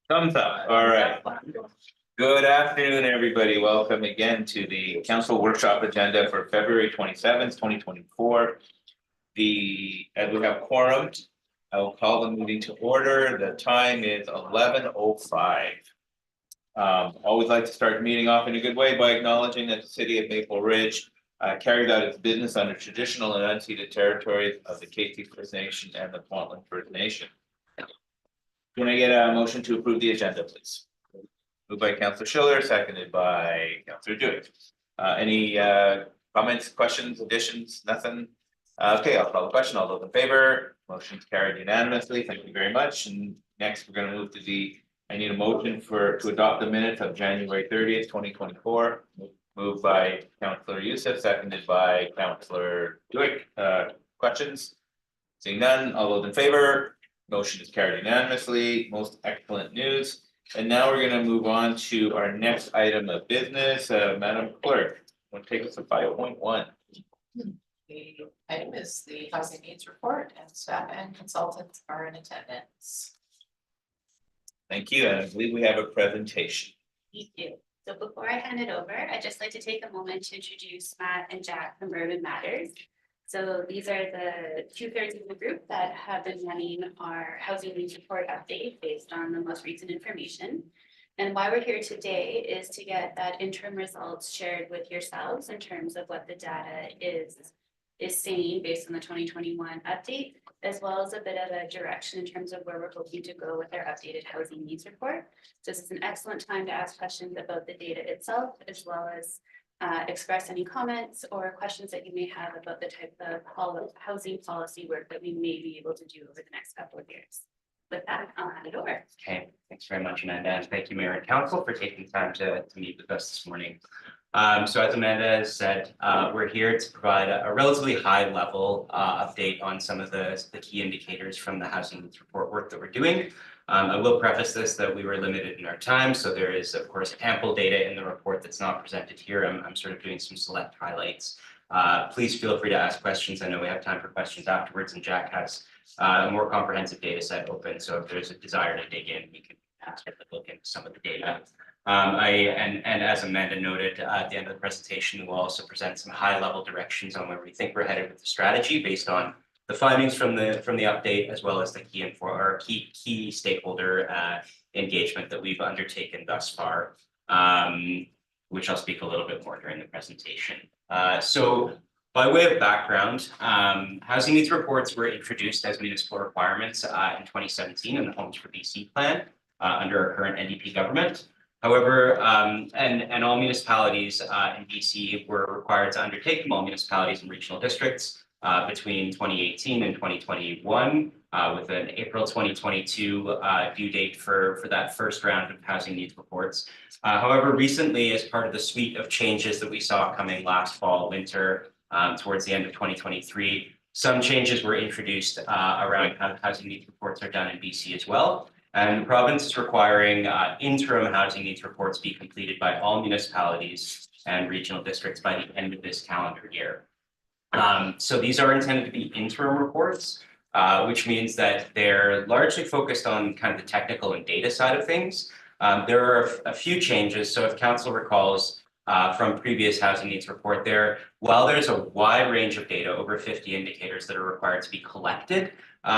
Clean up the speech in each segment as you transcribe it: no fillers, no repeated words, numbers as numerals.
Thumbs up, all right. Good afternoon, everybody. Welcome again to the council workshop agenda for February 27th, 2024. As we have quorum, I will call the meeting to order. The time is 11:05. Always like to start the meeting off in a good way by acknowledging that the city of Maple Ridge carried out its business under traditional and unceded territories of the Métis First Nation and the Kwantlen First Nation. Can I get a motion to approve the agenda, please? Moved by Councillor Schiller, seconded by Councillor Dewey. Any comments, questions, additions? Nothing? Okay, I'll call the question. All those in favor? Motion's carried unanimously. Thank you very much. And next, we're going to move to I need a motion to adopt the minutes of January 30th, 2024. Moved by Councillor Youssef, seconded by Councillor Dewey. Questions? Seeing none, all those in favor? Motion is carried unanimously. Most excellent news. And now we're going to move on to our next item of business. Madam Clerk, want to take us to 5.1. The item is the housing needs report, and staff and consultants are in attendance. Thank you. And I believe we have a presentation. Thank you. So before I hand it over, I'd just like to take a moment to introduce Matt and Jack from Urban Matters. So these are the 2/3 of the group that have been running our housing needs report update based on the most recent information. And why we're here today is to get that interim results shared with yourselves in terms of what the data is saying based on the 2021 update, as well as a bit of a direction in terms of where we're hoping to go with our updated housing needs report. So this is an excellent time to ask questions about the data itself, as well as express any comments or questions that you may have about the type of housing policy work that we may be able to do over the next couple of years. With that, I'll hand it over. Okay, thanks very much, Amanda, and thank you, Mayor and Council, for taking time to meet with us this morning. So as Amanda has said, we're here to provide a relatively high level update on some of the key indicators from the housing needs report work that we're doing. I will preface this that we were limited in our time, so there is, of course, ample data in the report that's not presented here. I'm sort of doing some select highlights. Please feel free to ask questions. I know we have time for questions afterwards, and Jack has a more comprehensive data set open, so if there's a desire to dig in, we can look into some of the data. And as Amanda noted, at the end of the presentation, we'll also present some high-level directions on where we think we're headed with the strategy based on the findings from the update, as well as the key stakeholder engagement that we've undertaken thus far, which I'll speak a little bit more during the presentation. So by way of background, housing needs reports were introduced as municipal requirements in 2017 in the Homes for BC plan under our current NDP government. However, and all municipalities in BC were required to undertake them, all municipalities and regional districts, between 2018 and 2021, with an April 2022 due date for that first round of housing needs reports. However, recently, as part of the suite of changes that we saw coming last fall, winter, towards the end of 2023, some changes were introduced around how housing needs reports are done in BC as well. And the province is requiring interim housing needs reports be completed by all municipalities and regional districts by the end of this calendar year. So these are intended to be interim reports, which means that they're largely focused on kind of the technical and data side of things. There are a few changes. So if council recalls from previous housing needs report there, while there's a wide range of data, over 50 indicators that are required to be collected,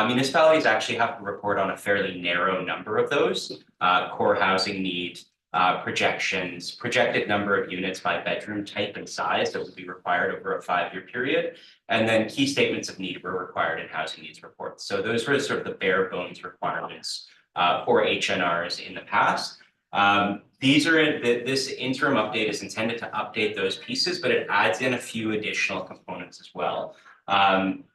municipalities actually have to report on a fairly narrow number of those: core housing need, projections, projected number of units by bedroom type and size that would be required over a 5-year period, and then key statements of need were required in housing needs reports. So those were sort of the bare bones requirements for HNRs in the past. This interim update is intended to update those pieces, but it adds in a few additional components as well.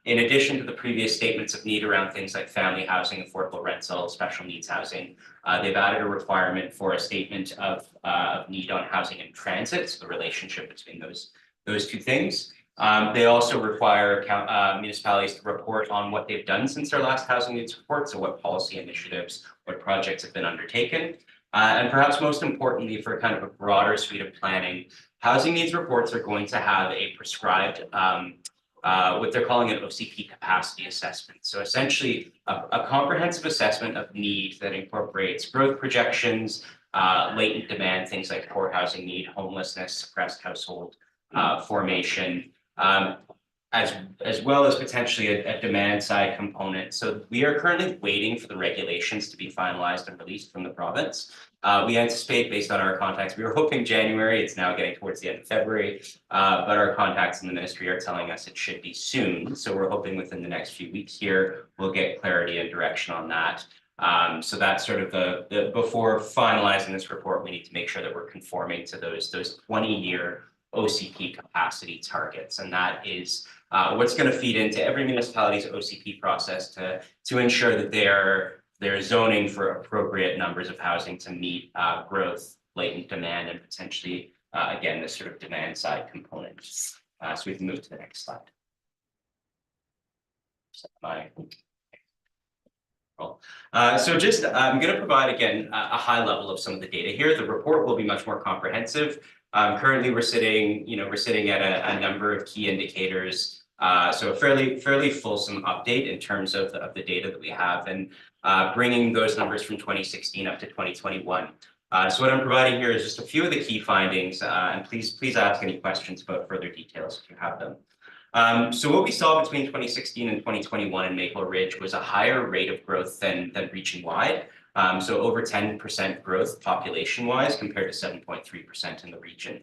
In addition to the previous statements of need around things like family housing, affordable rental, special needs housing, they've added a requirement for a statement of need on housing and transit, so the relationship between those two things. They also require municipalities to report on what they've done since their last housing needs report, so what policy initiatives, what projects have been undertaken. And perhaps most importantly, for kind of a broader suite of planning, housing needs reports are going to have a prescribed what they're calling an OCP capacity assessment. So essentially a comprehensive assessment of need that incorporates growth projections, latent demand, things like core housing need, homelessness, suppressed household formation, as well as potentially a demand side component. So we are currently waiting for the regulations to be finalized and released from the province. We anticipate, based on our contacts, we were hoping January, it's now getting towards the end of February, but our contacts in the ministry are telling us it should be soon. So we're hoping within the next few weeks here, we'll get clarity and direction on that. So that's sort of the before finalizing this report, we need to make sure that we're conforming to those 20-year OCP capacity targets. And that is what's going to feed into every municipality's OCP process to ensure that they're zoning for appropriate numbers of housing to meet growth, latent demand, and potentially, again, this sort of demand side component. So we can move to the next slide. So just, I'm going to provide, again, a high level of some of the data here. The report will be much more comprehensive. Currently, we're sitting at a number of key indicators. So a fairly fulsome update in terms of the data that we have, and bringing those numbers from 2016 up to 2021. So what I'm providing here is just a few of the key findings, and please ask any questions about further details if you have them. So what we saw between 2016 and 2021 in Maple Ridge was a higher rate of growth than region-wide. So over 10% growth population-wise compared to 7.3% in the region.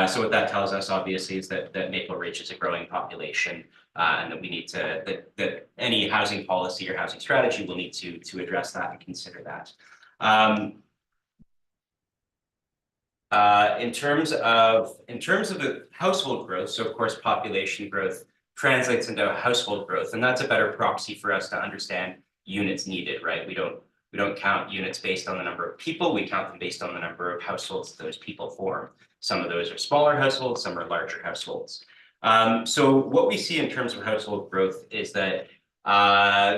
So what that tells us, obviously, is that Maple Ridge is a growing population, and that we need to that any housing policy or housing strategy will need to address that and consider that. In terms of the household growth, so of course population growth translates into household growth, and that's a better proxy for us to understand units needed, right? We don't count units based on the number of people, we count them based on the number of households those people form. Some of those are smaller households, some are larger households. So what we see in terms of household growth is that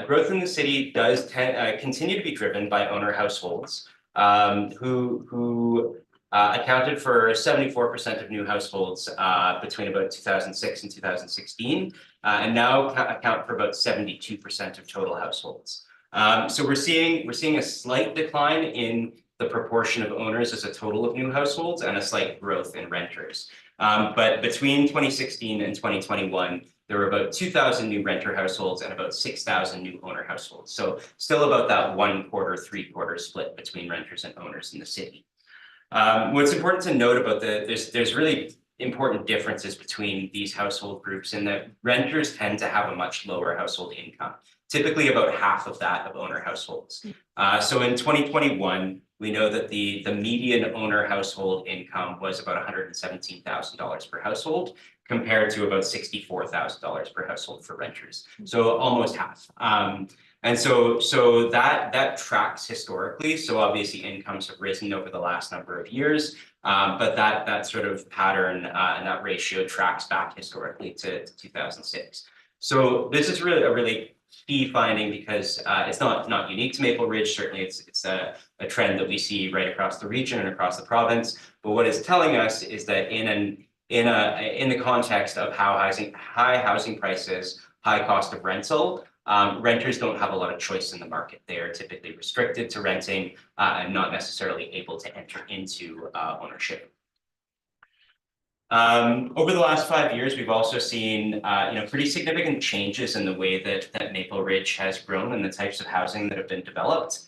growth in the city does continue to be driven by owner households, who accounted for 74% of new households between about 2006 and 2016, and now account for about 72% of total households. So we're seeing a slight decline in the proportion of owners as a total of new households and a slight growth in renters. But between 2016 and 2021, there were about 2,000 new renter households and about 6,000 new owner households. So still about that 1/4, 3/4 split between renters and owners in the city. What's important to note about there's really important differences between these household groups in that renters tend to have a much lower household income, typically about half of that of owner households. So in 2021, we know that the median owner household income was about $117,000 per household, compared to about $64,000 per household for renters. So almost half. And so that tracks historically. So obviously incomes have risen over the last number of years, but that sort of pattern and that ratio tracks back historically to 2006. So this is really a really key finding because it's not unique to Maple Ridge. Certainly it's a trend that we see right across the region and across the province. But what it's telling us is that in the context of high housing prices, high cost of rental, renters don't have a lot of choice in the market. They are typically restricted to renting and not necessarily able to enter into ownership. Over the last 5 years, we've also seen pretty significant changes in the way that Maple Ridge has grown and the types of housing that have been developed.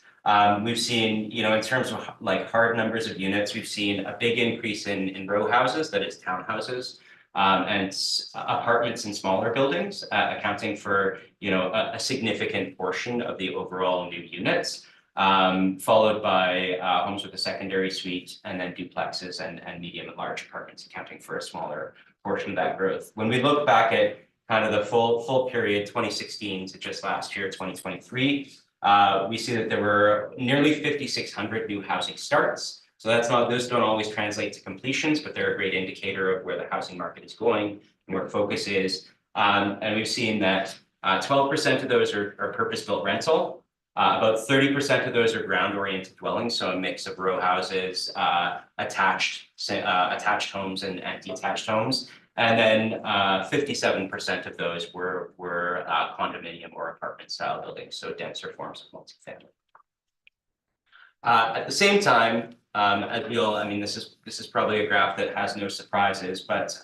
We've seen, in terms of like hard numbers of units, we've seen a big increase in row houses, that is townhouses, and apartments in smaller buildings, accounting for a significant portion of the overall new units, followed by homes with a secondary suite, and then duplexes and medium and large apartments accounting for a smaller portion of that growth. When we look back at kind of the full period, 2016 to just last year, 2023, we see that there were nearly 5,600 new housing starts. So those don't always translate to completions, but they're a great indicator of where the housing market is going and where focus is. And we've seen that 12% of those are purpose-built rental. About 30% of those are ground-oriented dwellings, so a mix of row houses, attached homes and detached homes. And then 57% of those were condominium or apartment style buildings, so denser forms of multifamily. At the same time, as we all, I mean, this is probably a graph that has no surprises, but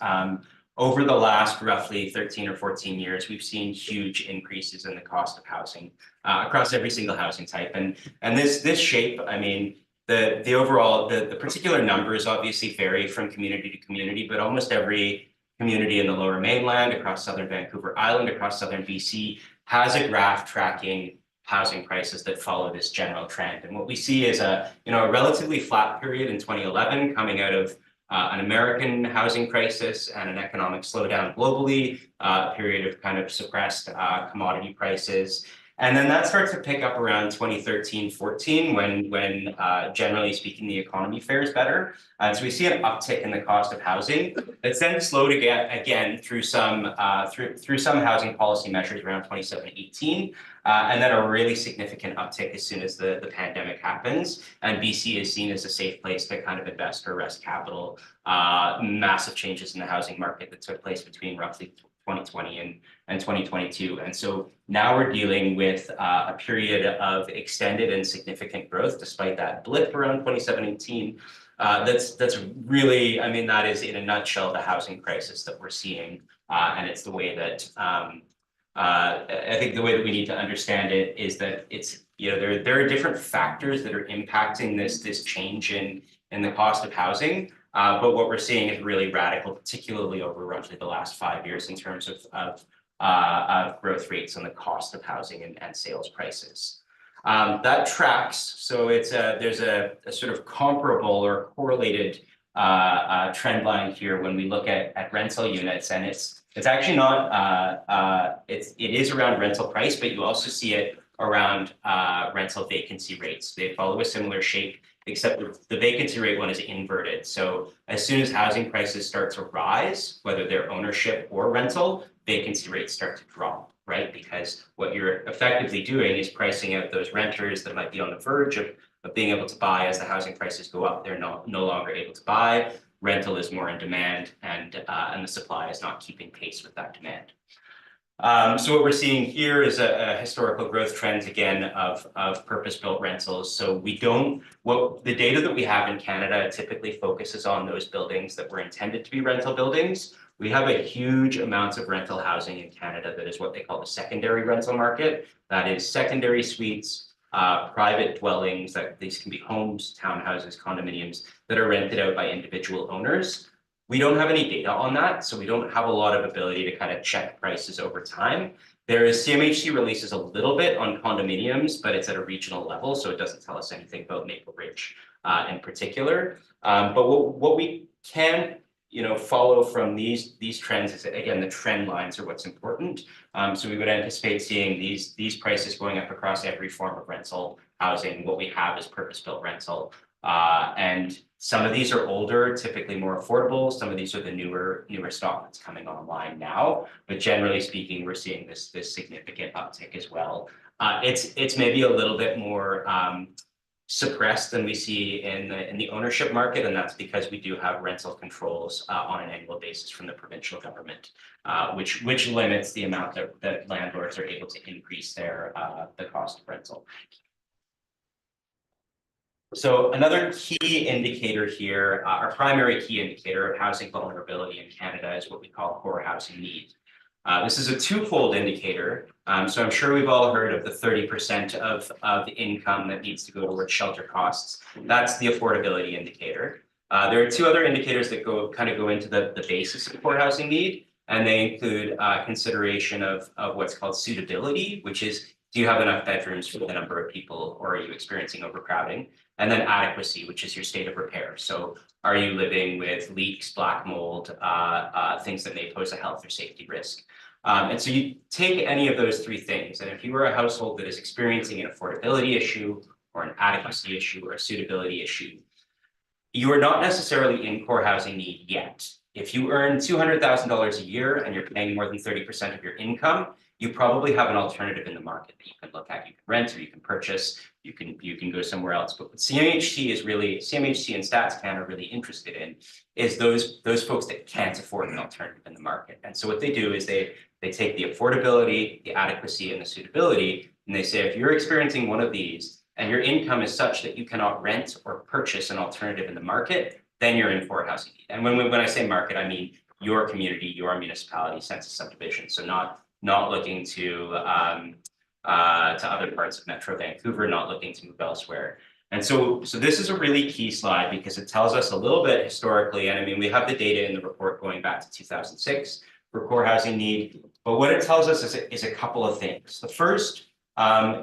over the last roughly 13 or 14 years, we've seen huge increases in the cost of housing across every single housing type. And this shape, I mean, the overall, the particular numbers obviously vary from community to community, but almost every community in the Lower Mainland, across Southern Vancouver Island, across Southern BC, has a graph tracking housing prices that follow this general trend. And what we see is a relatively flat period in 2011 coming out of an American housing crisis and an economic slowdown globally, a period of kind of suppressed commodity prices. And then that starts to pick up around 2013-14 when generally speaking, the economy fares better. So we see an uptick in the cost of housing. It's then slowed again through some housing policy measures around 2017-18, and then a really significant uptick as soon as the pandemic happens. And BC is seen as a safe place to kind of invest or rest capital. Massive changes in the housing market that took place between roughly 2020 and 2022. And so now we're dealing with a period of extended and significant growth, despite that blip around 2017. That's really, I mean, that is in a nutshell the housing crisis that we're seeing. And it's the way that I think the way that we need to understand it is that it's, there are different factors that are impacting this change in the cost of housing. But what we're seeing is really radical, particularly over roughly the last 5 years in terms of growth rates on the cost of housing and sales prices. That tracks, so there's a sort of comparable or correlated trend line here when we look at rental units, and it's actually not, it is around rental price, but you also see it around rental vacancy rates. They follow a similar shape, except the vacancy rate one is inverted. So as soon as housing prices start to rise, whether they're ownership or rental, vacancy rates start to drop, right? Because what you're effectively doing is pricing out those renters that might be on the verge of being able to buy. As the housing prices go up, they're no longer able to buy. Rental is more in demand, and the supply is not keeping pace with that demand. So what we're seeing here is a historical growth trend again of purpose-built rentals. So the data that we have in Canada typically focuses on those buildings that were intended to be rental buildings. We have a huge amount of rental housing in Canada that is what they call the secondary rental market. That is secondary suites, private dwellings, that these can be homes, townhouses, condominiums that are rented out by individual owners. We don't have any data on that, so we don't have a lot of ability to kind of check prices over time. CMHC releases a little bit on condominiums, but it's at a regional level, so it doesn't tell us anything about Maple Ridge in particular. But what we can follow from these trends is, again, the trend lines are what's important. So we would anticipate seeing these prices going up across every form of rental housing. What we have is purpose-built rental. And some of these are older, typically more affordable. Some of these are the newer stock that's coming online now. But generally speaking, we're seeing this significant uptick as well. It's maybe a little bit more suppressed than we see in the ownership market, and that's because we do have rental controls on an annual basis from the provincial government, which limits the amount that landlords are able to increase the cost of rental. So another key indicator here, our primary key indicator of housing vulnerability in Canada is what we call core housing need. This is a twofold indicator. So I'm sure we've all heard of the 30% of income that needs to go towards shelter costs. That's the affordability indicator. There are two other indicators that go into the basis of core housing need, and they include consideration of what's called suitability, which is, do you have enough bedrooms for the number of people, or are you experiencing overcrowding? And then adequacy, which is your state of repair. So are you living with leaks, black mold, things that may pose a health or safety risk? And so you take any of those three things, and if you are a household that is experiencing an affordability issue or an adequacy issue or a suitability issue, you are not necessarily in core housing need yet. If you earn $200,000 a year and you're paying more than 30% of your income, you probably have an alternative in the market that you can look at. You can rent or you can purchase. you can go somewhere else. But what CMHC and StatsCan are really interested in is those folks that can't afford an alternative in the market. And so what they do is they take the affordability, the adequacy, and the suitability, and they say, if you're experiencing one of these and your income is such that you cannot rent or purchase an alternative in the market, then you're in for housing need. And when I say market, I mean your community, your municipality, census subdivision. So not looking to other parts of Metro Vancouver, not looking to move elsewhere. And so this is a really key slide because it tells us a little bit historically, and I mean, we have the data in the report going back to 2006 for core housing need, but what it tells us is a couple of things. The first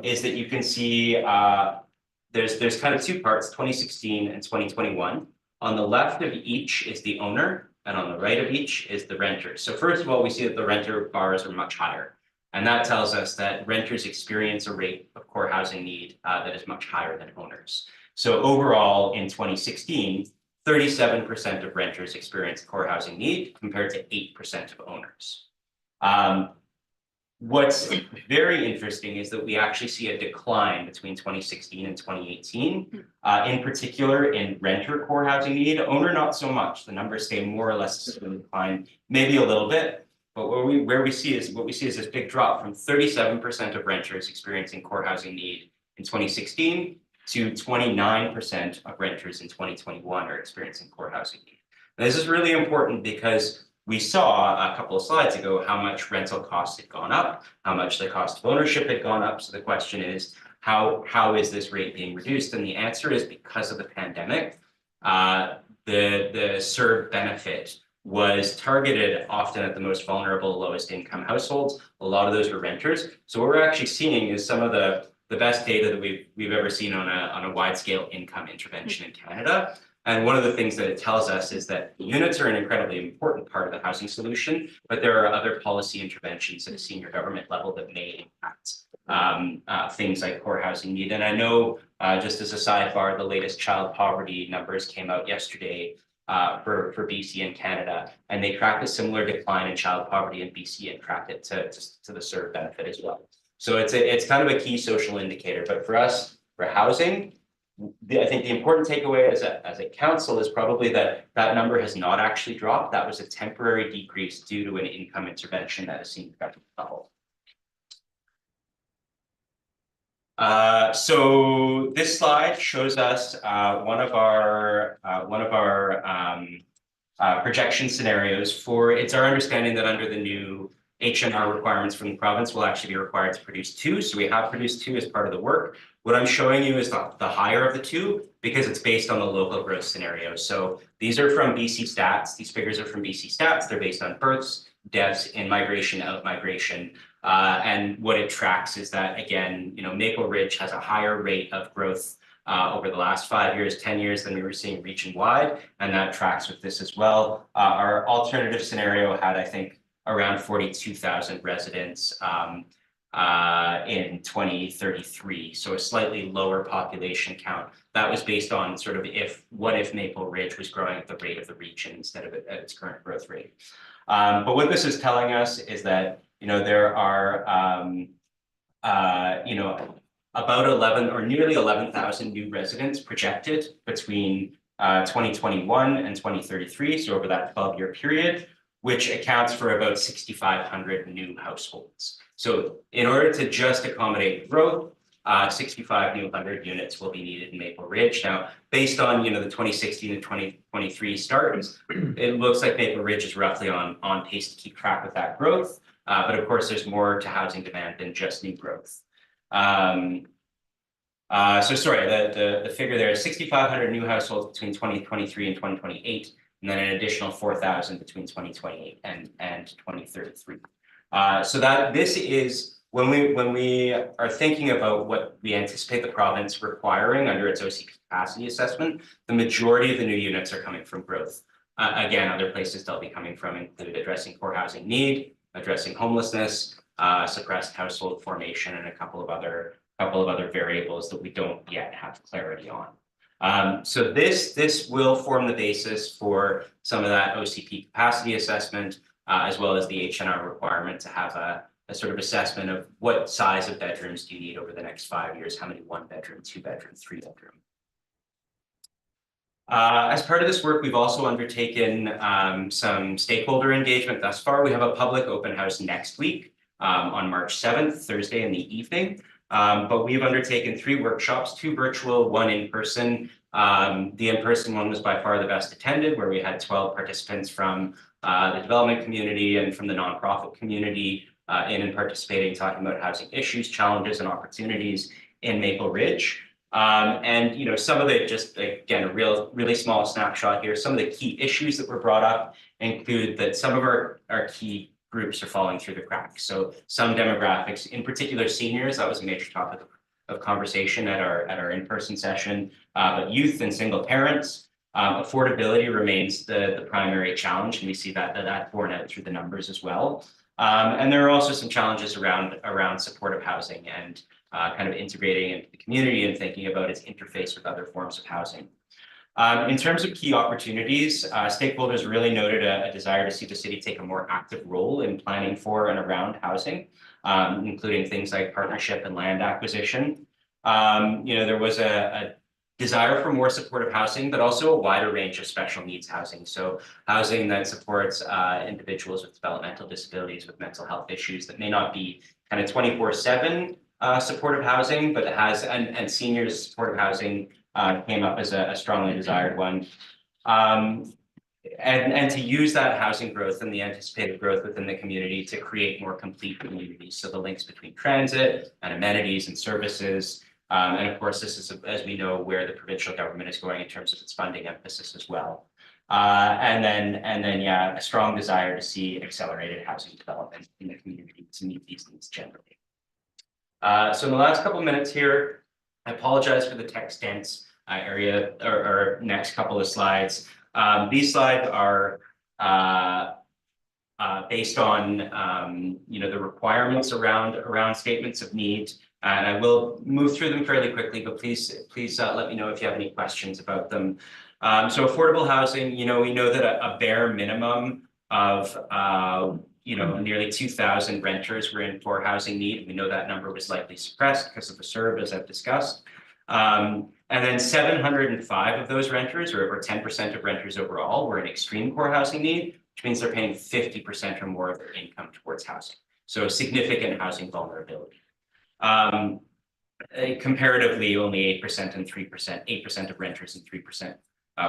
is that you can see there's kind of two parts, 2016 and 2021. On the left of each is the owner, and on the right of each is the renter. So first of all, we see that the renter bars are much higher. And that tells us that renters experience a rate of core housing need that is much higher than owners. So overall, in 2016, 37% of renters experienced core housing need compared to 8% of owners. What's very interesting is that we actually see a decline between 2016 and 2018, in particular in renter core housing need. Owner, not so much. The numbers stay more or less in decline, maybe a little bit. But what we see is this big drop from 37% of renters experiencing core housing need in 2016 to 29% of renters in 2021 are experiencing core housing need. Now, this is really important because we saw a couple of slides ago how much rental costs had gone up, how much the cost of ownership had gone up. So the question is, how is this rate being reduced? And the answer is because of the pandemic, the CERB benefit was targeted often at the most vulnerable, lowest income households. A lot of those were renters. So what we're actually seeing is some of the best data that we've ever seen on a wide scale income intervention in Canada. And one of the things that it tells us is that units are an incredibly important part of the housing solution, but there are other policy interventions at a senior government level that may impact things like core housing need. And I know, just as a sidebar, the latest child poverty numbers came out yesterday for BC and Canada, and they tracked a similar decline in child poverty in BC and tracked it to the CERB benefit as well. So it's kind of a key social indicator, but for us, for housing, I think the important takeaway as a council is probably that number has not actually dropped. That was a temporary decrease due to an income intervention at a senior government level. So this slide shows us one of our projection scenarios for. It's our understanding that under the new H&R requirements from the province, we'll actually be required to produce two. So we have produced two as part of the work. What I'm showing you is the higher of the two because it's based on the local growth scenario. So these are from BC Stats. These figures are from BC Stats. They're based on births, deaths, in migration, out migration. And what it tracks is that, again, Maple Ridge has a higher rate of growth over the last 5 years, 10 years than we were seeing region-wide, and that tracks with this as well. Our alternative scenario had, I think, around 42,000 residents in 2033, so a slightly lower population count. That was based on sort of what if Maple Ridge was growing at the rate of the region instead of at its current growth rate. But what this is telling us is that there are about 11 or nearly 11,000 new residents projected between 2021 and 2033, so over that 12-year period, which accounts for about 6,500 new households. So in order to just accommodate growth, 6,500 units will be needed in Maple Ridge. Now, based on the 2016 and 2023 starts, it looks like Maple Ridge is roughly on pace to keep track with that growth. But of course, there's more to housing demand than just new growth. So sorry, the figure there is 6,500 new households between 2023 and 2028, and then an additional 4,000 between 2028 and 2033. So that this is when we are thinking about what we anticipate the province requiring under its OCP capacity assessment, the majority of the new units are coming from growth. Again, other places they'll be coming from include addressing core housing need, addressing homelessness, suppressed household formation, and a couple of other variables that we don't yet have clarity on. So this will form the basis for some of that OCP capacity assessment, as well as the H&R requirement to have sort of assessment of what size of bedrooms do you need over the next 5 years, how many 1-bedroom, 2-bedroom, 3-bedroom. As part of this work, we've also undertaken some stakeholder engagement thus far. We have a public open house next week on March 7th, Thursday in the evening. But we've undertaken 3 workshops, 2 virtual, 1 in person. The in-person one was by far the best attended, where we had 12 participants from the development community and from the nonprofit community in and participating, talking about housing issues, challenges, and opportunities in Maple Ridge. And you know, some of the, just again, a really small snapshot here, some of the key issues that were brought up include that some of our key groups are falling through the cracks. So some demographics, in particular seniors, that was a major topic of conversation at our in-person session, but youth and single parents, affordability remains the primary challenge, and we see that borne out through the numbers as well. And there are also some challenges around supportive housing and kind of integrating into the community and thinking about its interface with other forms of housing. In terms of key opportunities, stakeholders really noted a desire to see the city take a more active role in planning for and around housing, including things like partnership and land acquisition. You know, there was a desire for more supportive housing, but also a wider range of special needs housing. So housing that supports individuals with developmental disabilities, with mental health issues that may not be kind of 24/7 supportive housing, but it has, and seniors supportive housing came up as a strongly desired one. And to use that housing growth and the anticipated growth within the community to create more complete communities. So the links between transit and amenities and services. And of course, this is, as we know, where the provincial government is going in terms of its funding emphasis as well. And then, yeah, a strong desire to see accelerated housing development in the community to meet these needs generally. So in the last couple of minutes here, I apologize for the text dense area or next couple of slides. These slides are based on you know, the requirements around statements of need, and I will move through them fairly quickly, but please let me know if you have any questions about them. So affordable housing, you know, we know that a bare minimum of you know, nearly 2,000 renters were in poor housing need. We know that number was likely suppressed because of the CERB, as I've discussed. And then 705 of those renters, or 10% of renters overall, were in extreme poor housing need, which means they're paying 50% or more of their income towards housing. So significant housing vulnerability. Comparatively, only 8% and 3%, 8% of renters and 3%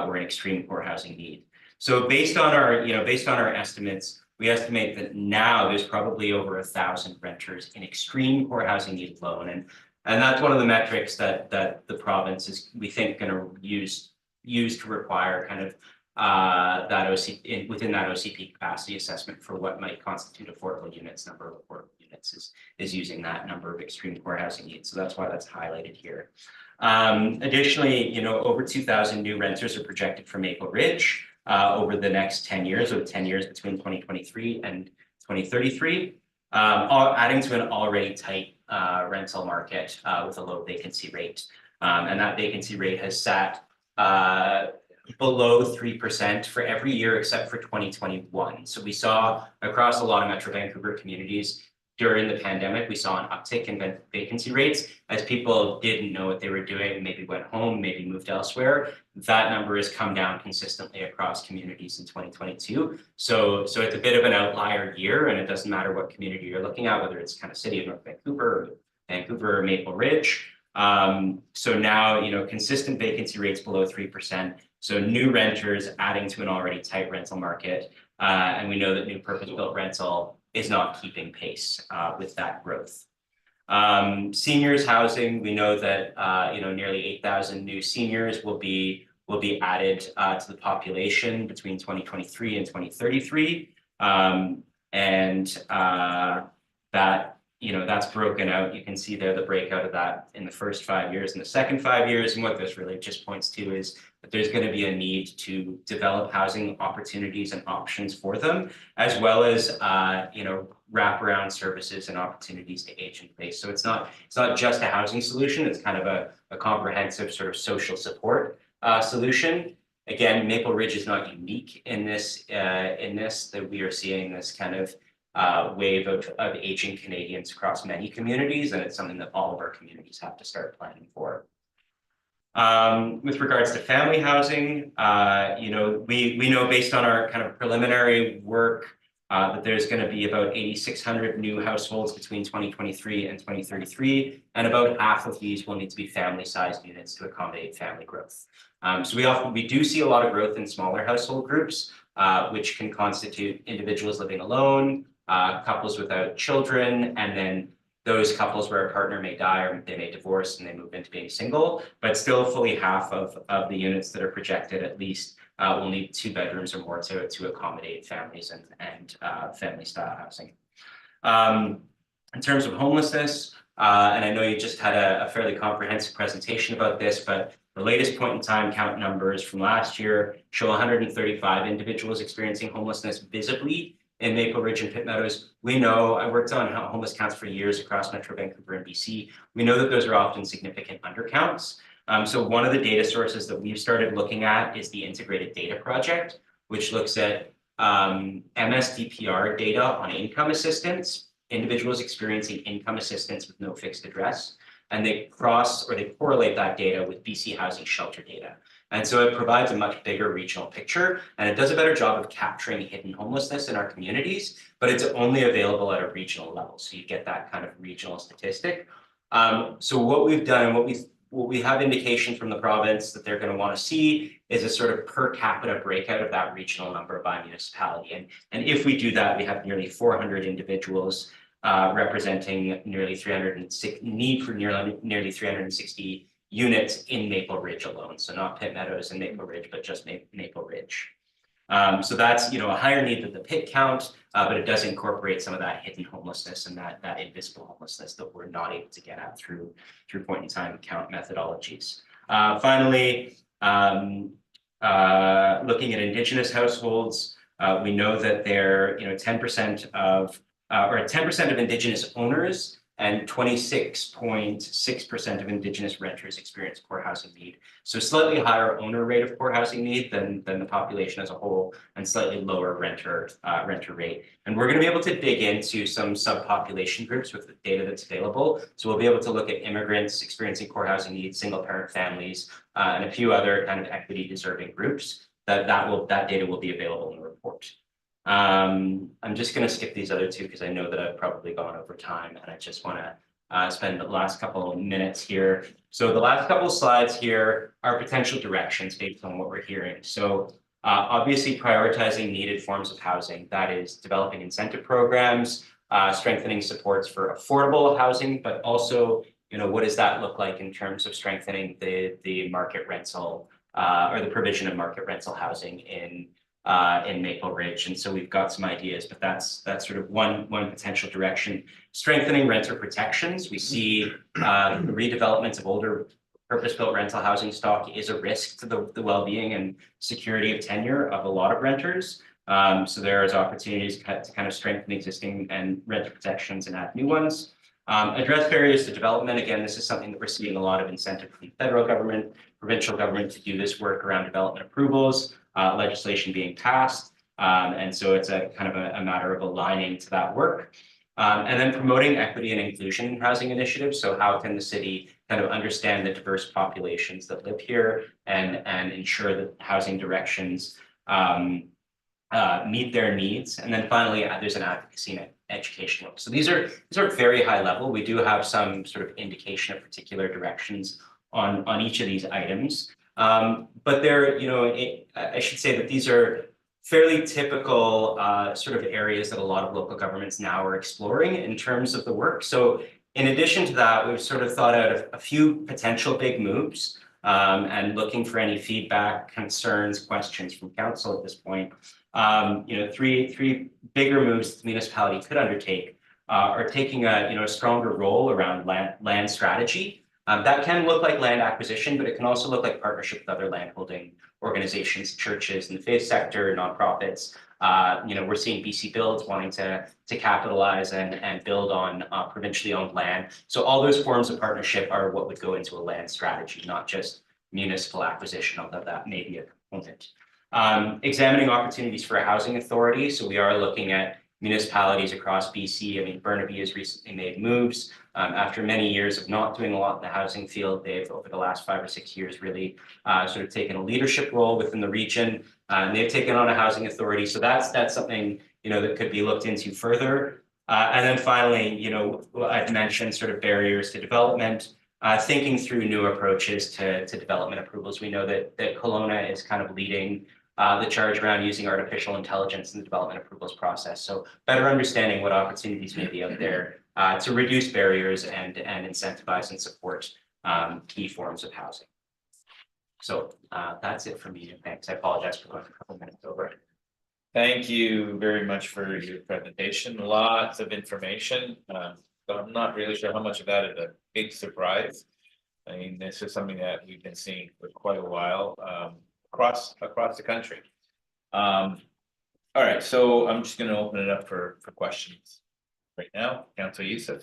were in extreme poor housing need. So based on our estimates, we estimate that now there's probably over 1,000 renters in extreme poor housing need alone, and that's one of the metrics that the province is, we think, going to use to require kind of that within that OCP capacity assessment for what might constitute affordable units. Number of affordable units is using that number of extreme poor housing needs, so that's why that's highlighted here. Additionally, you know, over 2,000 new renters are projected for Maple Ridge over the next 10 years, or 10 years between 2023 and 2033, adding to an already tight rental market with a low vacancy rate. And that vacancy rate has sat below 3% for every year except for 2021. So we saw across a lot of Metro Vancouver communities during the pandemic, we saw an uptick in vacancy rates as people didn't know what they were doing, maybe went home, maybe moved elsewhere. That number has come down consistently across communities in 2022. So it's a bit of an outlier year, and it doesn't matter what community you're looking at, whether it's kind of City of North Vancouver, or Maple Ridge. So now, you know, consistent vacancy rates below 3%. So new renters adding to an already tight rental market. And we know that new purpose-built rental is not keeping pace with that growth. Seniors housing, we know that you know, nearly 8,000 new seniors will be added to the population between 2023 and 2033, and that, you know, that's broken out. You can see there the breakout of that in the first 5 years and the second 5 years. And what this really just points to is that there's going to be a need to develop housing opportunities and options for them, as well as you know, wraparound services and opportunities to age in place. So it's not just a housing solution. It's kind of a comprehensive sort of social support solution. Again, Maple Ridge is not unique in this, that we are seeing this kind of wave of aging Canadians across many communities, and it's something that all of our communities have to start planning for. With regards to family housing, we know based on our kind of preliminary work that there's going to be about 8,600 new households between 2023 and 2033, and about half of these will need to be family-sized units to accommodate family growth. So we do see a lot of growth in smaller household groups, which can constitute individuals living alone, couples without children, and then those couples where a partner may die or they may divorce and they move into being single, but still fully half of the units that are projected at least will need 2 bedrooms or more to accommodate families and family style housing. In terms of homelessness, and I know you just had a fairly comprehensive presentation about this, but the latest point in time count numbers from last year show 135 individuals experiencing homelessness visibly in Maple Ridge and Pitt Meadows. We know, I worked on homeless counts for years across Metro Vancouver and BC. We know that those are often significant undercounts. So one of the data sources that we've started looking at is the Integrated Data Project, which looks at MSDPR data on income assistance, individuals experiencing income assistance with no fixed address, and they correlate that data with BC Housing Shelter data. And so it provides a much bigger regional picture, and it does a better job of capturing hidden homelessness in our communities, but it's only available at a regional level. So you get that kind of regional statistic. So what we've done and what we have indication from the province that they're going to want to see is a sort of per capita breakout of that regional number by municipality. And if we do that, we have nearly 400 individuals representing nearly 360 units in Maple Ridge alone. So not Pitt Meadows and Maple Ridge, but just Maple Ridge. So that's a higher need than the Pitt count, but it does incorporate some of that hidden homelessness and that invisible homelessness that we're not able to get at through point in time count methodologies. Finally, looking at Indigenous households, we know that they're 10% of Indigenous owners and 26.6% of Indigenous renters experience poor housing need. So slightly higher owner rate of poor housing need than the population as a whole, and slightly lower renter rate. And we're going to be able to dig into some subpopulation groups with the data that's available. So we'll be able to look at immigrants experiencing poor housing needs, single parent families, and a few other kind of equity deserving groups. That data will be available in the report. I'm just going to skip these other two because I know that I've probably gone over time, and I just want to spend the last couple of minutes here. So the last couple of slides here are potential directions based on what we're hearing. So obviously prioritizing needed forms of housing, that is developing incentive programs, strengthening supports for affordable housing, but also, what does that look like in terms of strengthening the market rental or the provision of market rental housing in Maple Ridge. And so we've got some ideas, but that's sort of one potential direction. Strengthening renter protections. We see redevelopment of older purpose-built rental housing stock is a risk to the well-being and security of tenure of a lot of renters. So there is opportunities to kind of strengthen existing and renter protections and add new ones. Address barriers to development. Again, this is something that we're seeing a lot of incentive from the federal government, provincial government to do this work around development approvals. Legislation being passed. And so it's a kind of a matter of aligning to that work. And then promoting equity and inclusion in housing initiatives. So how can the city kind of understand the diverse populations that live here and ensure that housing directions meet their needs. And then finally, there's an advocacy and education work. So these are very high level. We do have some sort of indication of particular directions on each of these items. But they're, I should say that these are fairly typical sort of areas that a lot of local governments now are exploring in terms of the work. So in addition to that, we've sort of thought out a few potential big moves and looking for any feedback, concerns, questions from council at this point. Three bigger moves the municipality could undertake are taking a stronger role around land strategy. That can look like land acquisition, but it can also look like partnership with other landholding organizations, churches in the faith sector, nonprofits. We're seeing BC Builds wanting to capitalize and build on provincially owned land. So all those forms of partnership are what would go into a land strategy, not just municipal acquisition, although that may be a component. Examining opportunities for a housing authority. So we are looking at municipalities across BC. I mean, Burnaby has recently made moves. After many years of not doing a lot in the housing field, they've over the last 5 or 6 years really sort of taken a leadership role within the region. And they've taken on a housing authority. So that's something, that could be looked into further. And then finally, I've mentioned sort of barriers to development, thinking through new approaches to development approvals. We know that Kelowna is kind of leading the charge around using artificial intelligence in the development approvals process. So better understanding what opportunities may be out there to reduce barriers and incentivize and support key forms of housing. So that's it for me. Thanks. I apologize for going a couple minutes over. Thank you very much for your presentation. Lots of information. But I'm not really sure how much of that is a big surprise. I mean, this is something that we've been seeing for quite a while across the country. All right, so I'm just going to open it up for questions right now. Councillor Youssef.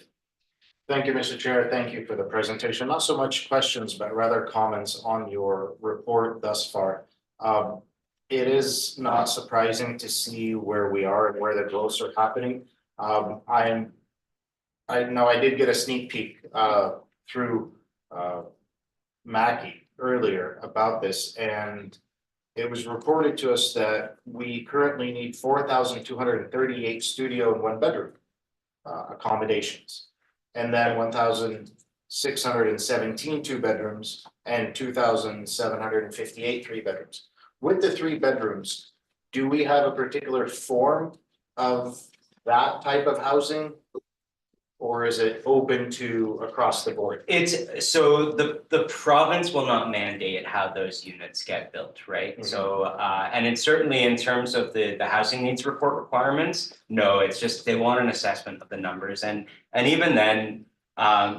Thank you, Mr. Chair. Thank you for the presentation. Not so much questions, but rather comments on your report thus far. It is not surprising to see where we are and where the growths are happening. I know I did get a sneak peek through Mackie earlier about this, and it was reported to us that we currently need 4,238 studio and 1-bedroom accommodations, and then 1,617 2-bedrooms and 2,758 3-bedrooms. With the 3 bedrooms, do we have a particular form of that type of housing? Or is it open to across the board? It's so the province will not mandate how those units get built, right? Mm-hmm. So and it's certainly in terms of the housing needs report requirements, no, it's just they want an assessment of the numbers. And even then,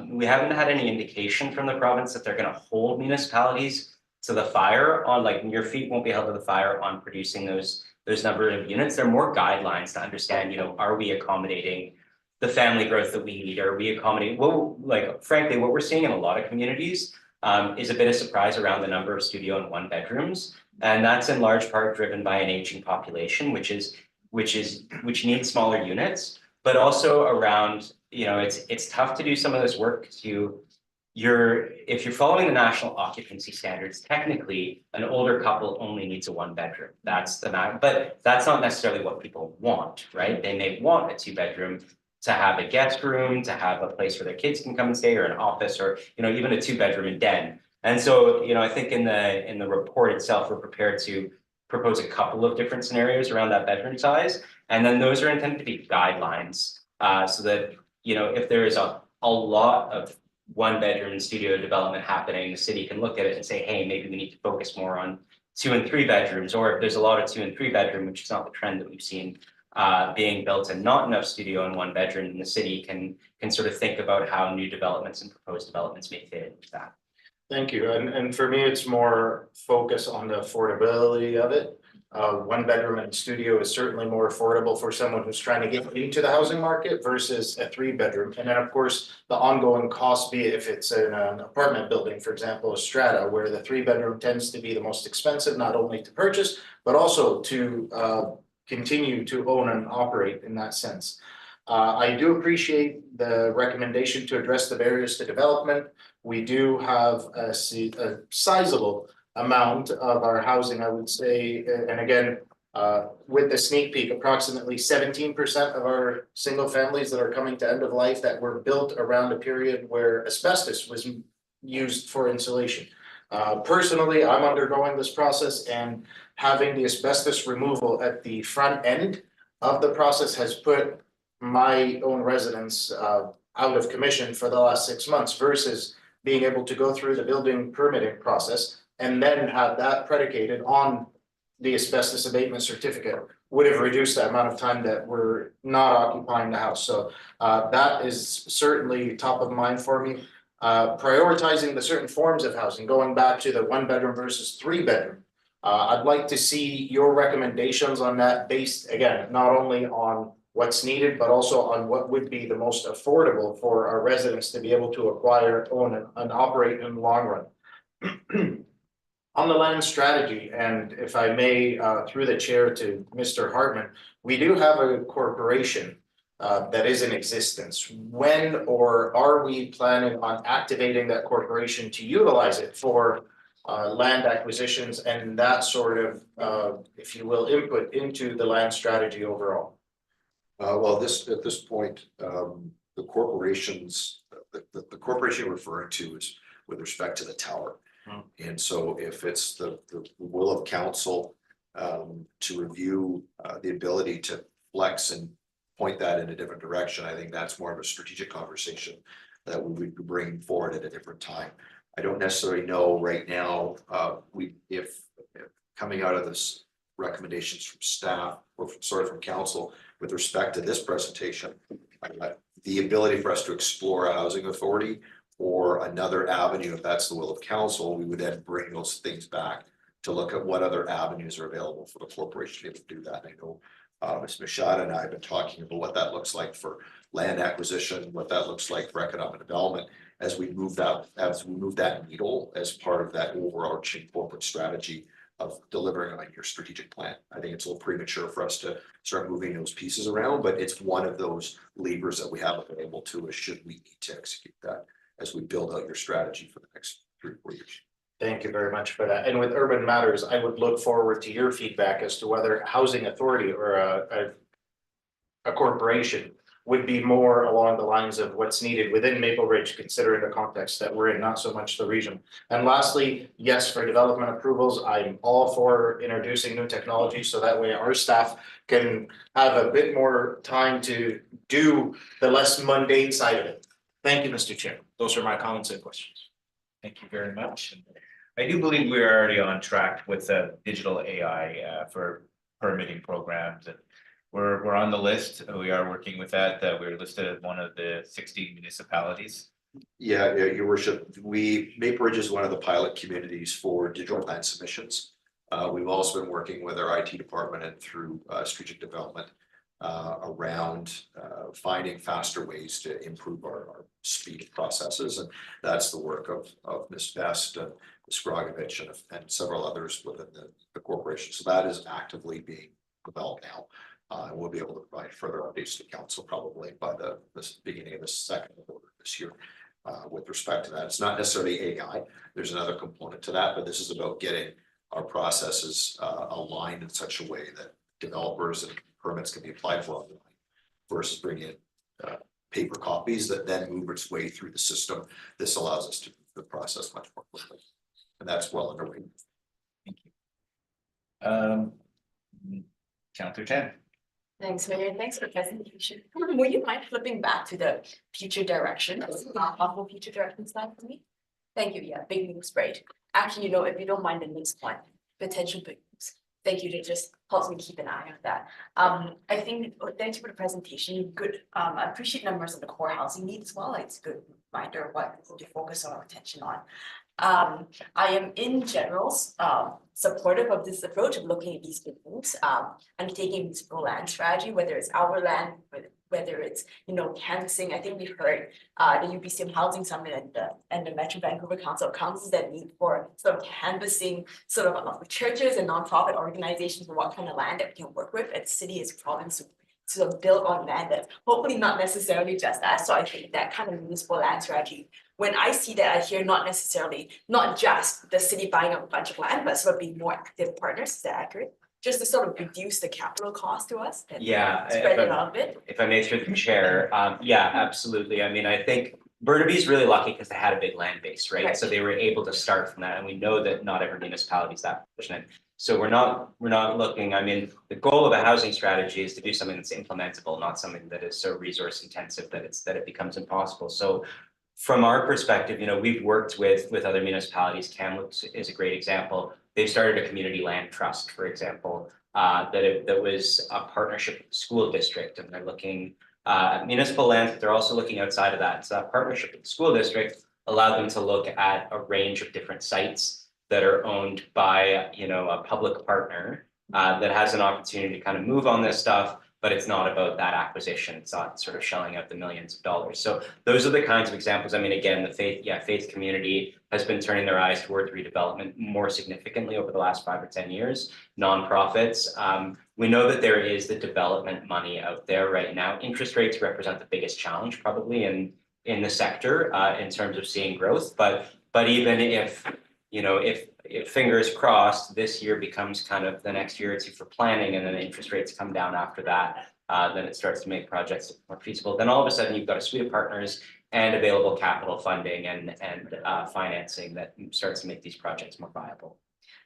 we haven't had any indication from the province that they're going to hold municipalities to the fire on, like, your feet won't be held to the fire on producing those number of units. They're more guidelines to understand, are we accommodating the family growth that we need? Are we accommodating, well, like, frankly, what we're seeing in a lot of communities is a bit of surprise around the number of studio and 1-bedrooms. And that's in large part driven by an aging population, which needs smaller units, but also around, it's tough to do some of this work if you're following the national occupancy standards, technically an older couple only needs a 1-bedroom. That's the matter, but that's not necessarily what people want, right? They may want a 2-bedroom to have a guest room, to have a place where their kids can come and stay, or an office, or even a 2-bedroom and den. And so, I think in the report itself, we're prepared to propose a couple of different scenarios around that bedroom size, and then those are intended to be guidelines, so that if there is a lot of 1-bedroom studio development happening, the city can look at it and say, hey, maybe we need to focus more on 2 and 3 bedrooms, or if there's a lot of 2 and 3 bedroom, which is not the trend that we've seen being built and not enough studio and 1-bedroom, and the city can sort of think about how new developments and proposed developments may fit into that. Thank you. And for me, it's more focus on the affordability of it. 1-bedroom and studio is certainly more affordable for someone who's trying to get into the housing market versus a 3-bedroom. And then, of course, the ongoing cost, be it if it's in an apartment building, for example, a strata, where the 3-bedroom tends to be the most expensive, not only to purchase, but also to continue to own and operate in that sense. I do appreciate the recommendation to address the barriers to development. We do have a sizable amount of our housing, I would say, and again, with the sneak peek, approximately 17% of our single families that are coming to end of life that were built around a period where asbestos was used for insulation. Personally, I'm undergoing this process, and having the asbestos removal at the front end of the process has put my own residence out of commission for the last 6 months, versus being able to go through the building permitting process and then have that predicated on the asbestos abatement certificate would have reduced the amount of time that we're not occupying the house. So that is certainly top of mind for me. Prioritizing the certain forms of housing, going back to the 1-bedroom versus 3-bedroom. I'd like to see your recommendations on that, based, again, not only on what's needed, but also on what would be the most affordable for our residents to be able to acquire, own, and operate in the long run. On the land strategy, and if I may, through the chair to Mr. Hartman, we do have a corporation that is in existence. When or are we planning on activating that corporation to utilize it for land acquisitions and that sort of, if you will, input into the land strategy overall? Well, at this point, the corporations, the corporation you're referring to is with respect to the tower. And so if it's the will of council to review the ability to flex and point that in a different direction, I think that's more of a strategic conversation that we would be bringing forward at a different time. I don't necessarily know right now, if coming out of this recommendations from staff or from council with respect to this presentation, the ability for us to explore a housing authority or another avenue, if that's the will of council, we would then bring those things back to look at what other avenues are available for the corporation to be able to do that. I know Ms. Machado and I have been talking about what that looks like for land acquisition, what that looks like for economic development as we move that needle as part of that overarching corporate strategy of delivering on your strategic plan. I think it's a little premature for us to start moving those pieces around, but it's one of those levers that we have available to us should we need to execute that as we build out your strategy for the next 3 or 4 years. Thank you very much for that. And with Urban Matters, I would look forward to your feedback as to whether a housing authority or a corporation would be more along the lines of what's needed within Maple Ridge, considering the context that we're in, not so much the region. And lastly, yes, for development approvals, I'm all for introducing new technology so that way our staff can have a bit more time to do the less mundane side of it. Thank you, Mr. Chair. Those are my comments and questions. Thank you very much. I do believe we are already on track with digital AI for permitting programs, and we're on the list. We are working with that. We're listed as one of the 60 municipalities. Yeah, your worship, Maple Ridge is one of the pilot communities for digital plan submissions. We've also been working with our IT department and through strategic development around finding faster ways to improve our speed of processes, and that's the work of Ms. Best and Ms. Grogovich and several others within the corporation. So that is actively being developed now. And we'll be able to provide further updates to council probably by the beginning of the second quarter this year. With respect to that, it's not necessarily AI. There's another component to that, but this is about getting our processes aligned in such a way that developers and permits can be applied for online versus bringing in paper copies that then move its way through the system. This allows us to move the process much more quickly, and that's well underway. Thank you. Councillor Chen. Thanks, Mayor. Thanks for the presentation. Would you mind flipping back to the future direction? Possible future direction slide for me? Thank you. Yeah, big moves, right? Actually, if you don't mind the next one, potential big moves. Thank you. That just helps me keep an eye on that. I think thanks for the presentation. Good. I appreciate numbers on the core housing needs as well. It's a good reminder of what to focus our attention on. I am in general supportive of this approach of looking at these big moves, and taking this land strategy, whether it's our land, whether it's canvassing. I think we've heard the UBCM Housing Summit and the Metro Vancouver Council of Councils that need for sort of canvassing sort of churches and nonprofit organizations for what kind of land that we can work with. And the city is province sort of built on land that's hopefully not necessarily just that. So I think that kind of municipal land strategy, when I see that, I hear not just the city buying up a bunch of land, but sort of being more active partners. Is that accurate? Just to sort of reduce the capital cost to us and spread it out a bit. If I may, through the chair, yeah, absolutely. I mean, I think Burnaby is really lucky because they had a big land base, right? So they were able to start from that, and we know that not every municipality is that fortunate. So we're not looking. I mean, the goal of a housing strategy is to do something that's implementable, not something that is so resource intensive that it becomes impossible. So from our perspective, we've worked with other municipalities. Kamloops is a great example. They've started a community land trust, for example, that was a partnership with the school district, and they're looking at municipal lands, but they're also looking outside of that. So that partnership with the school district allowed them to look at a range of different sites that are owned by a public partner that has an opportunity to kind of move on this stuff, but it's not about that acquisition. It's not sort of shelling out the millions of dollars. So those are the kinds of examples. I mean, again, the faith community has been turning their eyes towards redevelopment more significantly over the last 5 or 10 years. Nonprofits, we know that there is the development money out there right now. Interest rates represent the biggest challenge probably in the sector in terms of seeing growth. But even if, if fingers crossed, this year becomes kind of the next year or two for planning, and then interest rates come down after that, then it starts to make projects more feasible. Then all of a sudden you've got a suite of partners and available capital funding and financing that starts to make these projects more viable.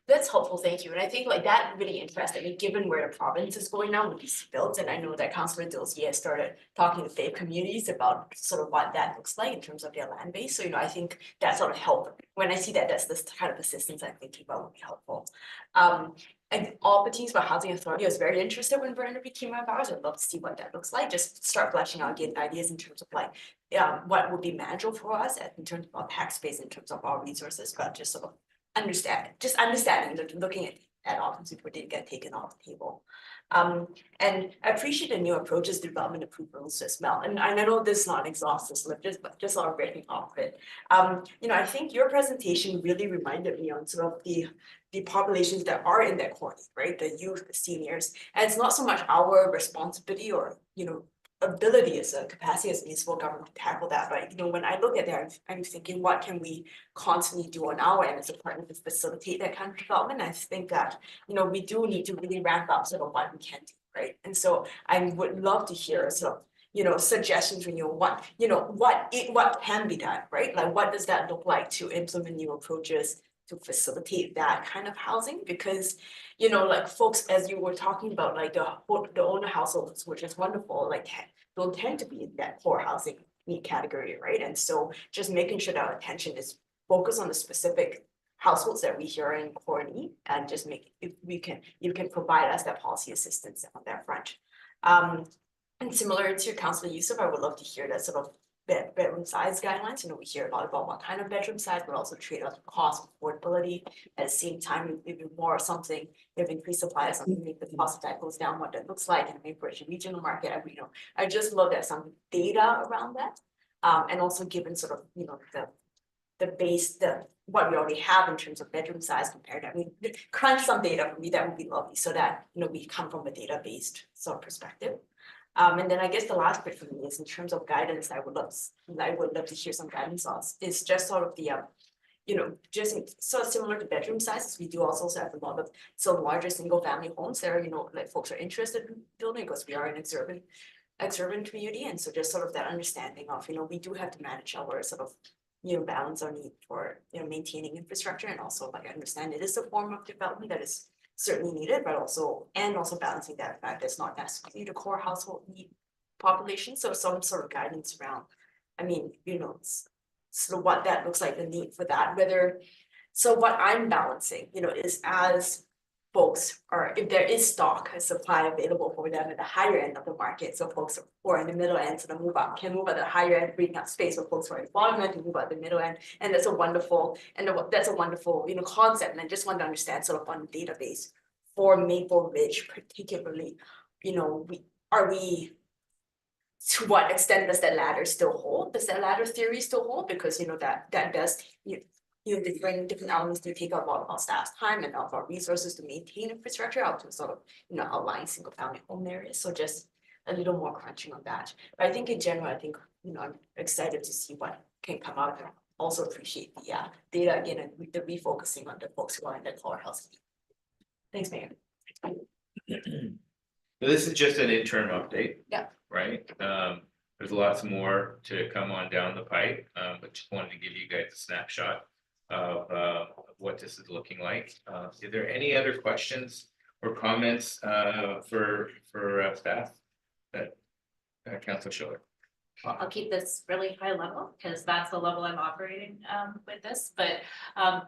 That's helpful, thank you. And I think like that really interested me, given where the province is going now with these builds. And I know that Councillor Dilsey has started talking to faith communities about sort of what that looks like in terms of their land base. So, I think that sort of help. When I see that, that's the kind of assistance I'm thinking about would be helpful. And all the teams about Housing Authority, I was very interested when Brenda became my powers. I'd love to see what that looks like. Just start fleshing out, get ideas in terms of like what would be manageable for us in terms of our tax base, in terms of our resources, but just sort of understanding, looking at options before they get taken off the table. And I appreciate the new approaches to development approvals as well. And I know this is not an exhaustive list, but just sort of breaking off it. I think your presentation really reminded me on sort of the populations that are in that corner, right? The youth, the seniors, and it's not so much our responsibility or ability as a capacity as municipal government to tackle that. But when I look at that, I'm thinking, what can we constantly do on our end as a partner to facilitate that kind of development? I think that we do need to really ramp up sort of what we can do, right? And so I would love to hear sort of suggestions from what can be done, right? Like what does that look like to implement new approaches to facilitate that kind of housing? Because like folks, as you were talking about, like the owner households, which is wonderful, like don't tend to be in that poor housing need category, right? And so just making sure that our attention is focused on the specific households that we hear in core need, and just if you can provide us that policy assistance on that front. And similar to Councillor Youssef, I would love to hear that sort of bedroom size guidelines. We hear a lot about what kind of bedroom size, but also trade-off cost, affordability. At the same time, maybe more something, if increased supply or something, make the cost of that goes down, what that looks like, and maybe for a regional market. I just love that some data around that. And also given sort of, the base, what we already have in terms of bedroom size compared to, crunch some data for me, that would be lovely, so that, we come from a data-based sort of perspective. And then I guess the last bit for me is in terms of guidance, I would love to hear some guidance on. It's just sort of the, just sort of similar to bedroom sizes. We do also have a lot of larger single family homes there, like folks are interested in building because we are an exurban community. And so just sort of that understanding of, we do have to manage our sort of, balance our need for, maintaining infrastructure, and also like I understand it is a form of development that is certainly needed, but also balancing that fact that's not necessarily the core household need population. So some sort of guidance around, sort of what that looks like, the need for that, so what I'm balancing, is as folks are, if there is stock and supply available for them at the higher end of the market, so folks who are in the middle end sort of move up, can move at the higher end, bring up space for folks who are in the bottom end to move at the middle end. And that's a wonderful, concept. And I just want to understand sort of on the database for Maple Ridge particularly, are we, to what extent does that ladder still hold? Does that ladder theory still hold? Because that does different elements do take up a lot of our staff's time and of our resources to maintain infrastructure out to sort of outlying single family home areas. So just a little more crunching on that. But I think in general, I'm excited to see what can come out of it. Also appreciate the data again and the refocusing on the folks who are in the core housing. Thanks, Mayor. This is just an interim update. Yeah. Right, there's lots more to come on down the pipe, but just wanted to give you guys a snapshot of what this is looking like. Is there any other questions or comments for staff? Councilor Schiller. Well, I'll keep this really high level because that's the level I'm operating with this, but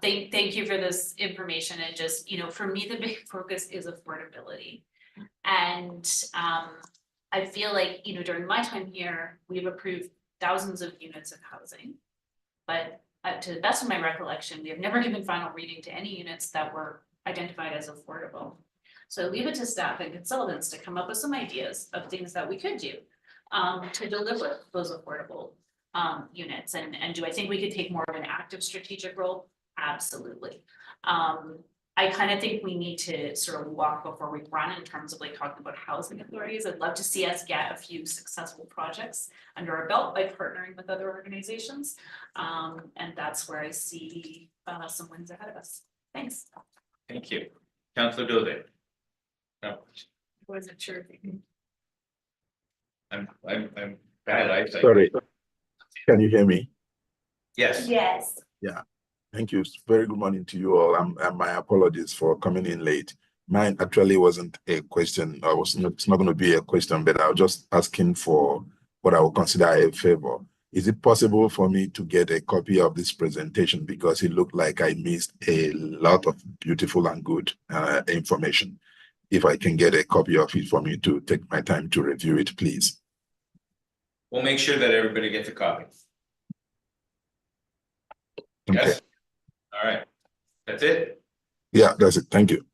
thank you for this information. And just, for me, the big focus is affordability. And I feel like, during my time here, we've approved thousands of units of housing, but to the best of my recollection, we have never given final reading to any units that were identified as affordable. So I leave it to staff and consultants to come up with some ideas of things that we could do to deliver those affordable units. And do I think we could take more of an active strategic role? Absolutely. I kind of think we need to sort of walk before we run in terms of like talking about housing authorities. I'd love to see us get a few successful projects under our belt by partnering with other organizations. And that's where I see some wins ahead of us. Thanks. Thank you. Councillor Dode. No, Wasn't sure. I'm bad eyesight. Sorry, can you hear me? Yes, Yes. Thank you. Very good morning to you all. And my apologies for coming in late. Mine actually wasn't a question. It's not going to be a question, but I was just asking for what I would consider a favor. Is it possible for me to get a copy of this presentation, because it looked like I missed a lot of beautiful and good information? If I can get a copy of it for me to take my time to review it, please. we'll make sure that everybody gets a copy. Okay. Yes? All right. That's it? Yeah, that's it. Thank you.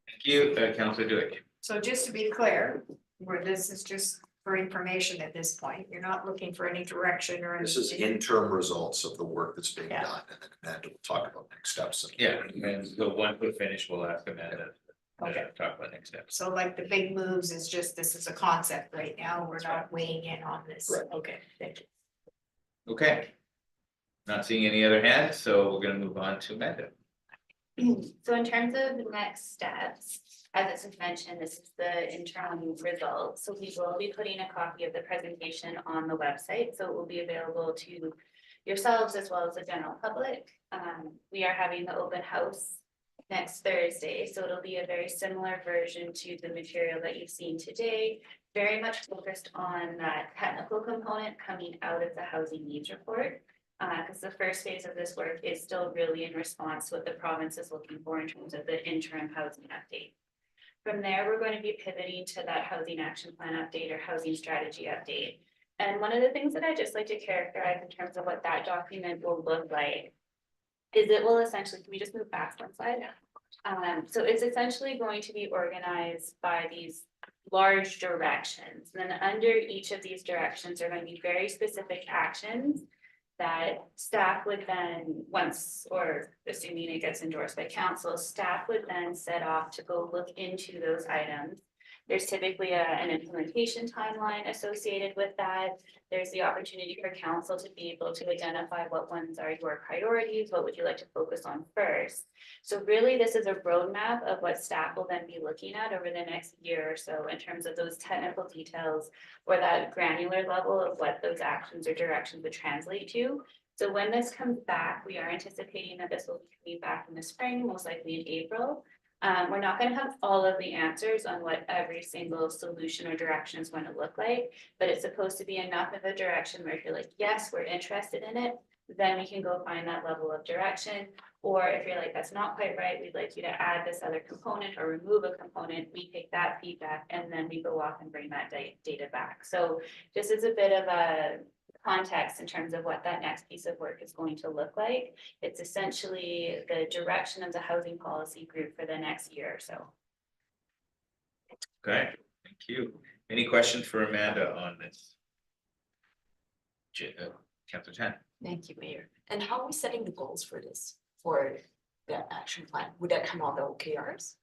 Thank you, Councillor Dewey. So just to be clear, where this is just for information at this point, you're not looking for any direction or. This is interim results of the work that's being Yeah. done, and then Amanda will talk about next steps. Yeah, and so once we're finished, we'll ask Amanda to Okay. talk about next steps. So like the big moves is just, this is a concept right now, we're not weighing in on this. Correct. Okay, thank you. Okay. Not seeing any other hands, so we're gonna move on to Amanda. So in terms of the next steps, as it's mentioned, this is the interim results. So we will be putting a copy of the presentation on the website, so it will be available to yourselves as well as the general public. We are having the open house next Thursday, so it'll be a very similar version to the material that you've seen today. Very much focused on that technical component coming out of the housing needs report. Because the first phase of this work is still really in response to what the province is looking for in terms of the interim housing update. From there, we're going to be pivoting to that housing action plan update or housing strategy update. And one of the things that I just like to characterize in terms of what that document will look like is it will essentially, can we just move back one slide? So it's essentially going to be organized by these large directions. And then under each of these directions are going to be very specific actions that staff would then, once, or assuming it gets endorsed by council, staff would then set off to go look into those items. There's typically an implementation timeline associated with that. There's the opportunity for council to be able to identify what ones are your priorities, what would you like to focus on first. So really, this is a roadmap of what staff will then be looking at over the next year or so in terms of those technical details or that granular level of what those actions or directions would translate to. So when this comes back, we are anticipating that this will be back in the spring, most likely in April. We're not going to have all of the answers on what every single solution or direction is going to look like, but it's supposed to be enough of a direction where if you're like, yes, we're interested in it, then we can go find that level of direction. Or if you're like, that's not quite right, we'd like you to add this other component or remove a component, we take that feedback and then we go off and bring that data back. So just as a bit of a context in terms of what that next piece of work is going to look like, it's essentially the direction of the housing policy group for the next year or so. Okay, thank you. Any questions for Amanda on this? Councillor Chan. Thank you, Mayor. And how are we setting the goals for this, for that action plan? Would that come out of OKRs?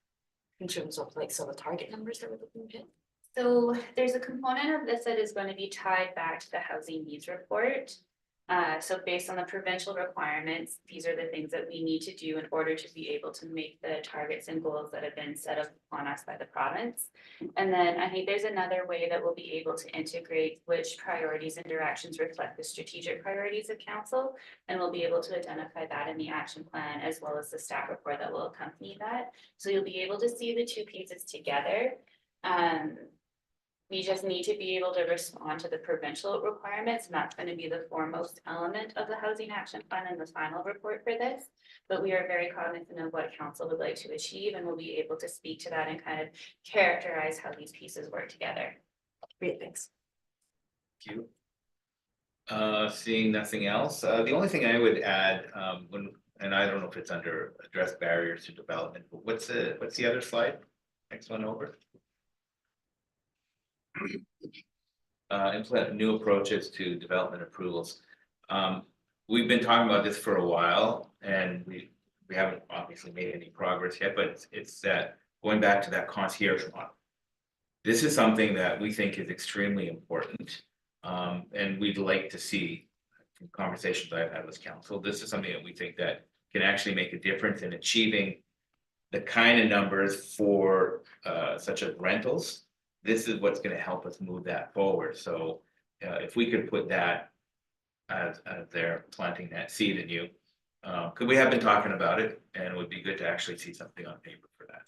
In terms of like some of the target numbers that we're looking at? So there's a component of this that is going to be tied back to the housing needs report. So based on the provincial requirements, these are the things that we need to do in order to be able to make the targets and goals that have been set up on us by the province. And then I think there's another way that we'll be able to integrate which priorities and directions reflect the strategic priorities of council. And we'll be able to identify that in the action plan as well as the staff report that will accompany that. So you'll be able to see the two pieces together. We just need to be able to respond to the provincial requirements, and that's going to be the foremost element of the housing action plan and the final report for this. But we are very cognizant of what council would like to achieve, and we'll be able to speak to that and kind of characterize how these pieces work together. Great, thanks. Thank you. Seeing nothing else, the only thing I would add, and I don't know if it's under address barriers to development, but what's the other slide? Next one over. Implement new approaches to development approvals. We've been talking about this for a while and we haven't obviously made any progress yet, but it's that going back to that concierge model. This is something that we think is extremely important. And we'd like to see from conversations I've had with council, this is something that we think that can actually make a difference in achieving the kind of numbers for such as rentals. This is what's gonna help us move that forward. So if we could put that as they're planting that seed in you. Cause we have been talking about it and it would be good to actually see something on paper for that.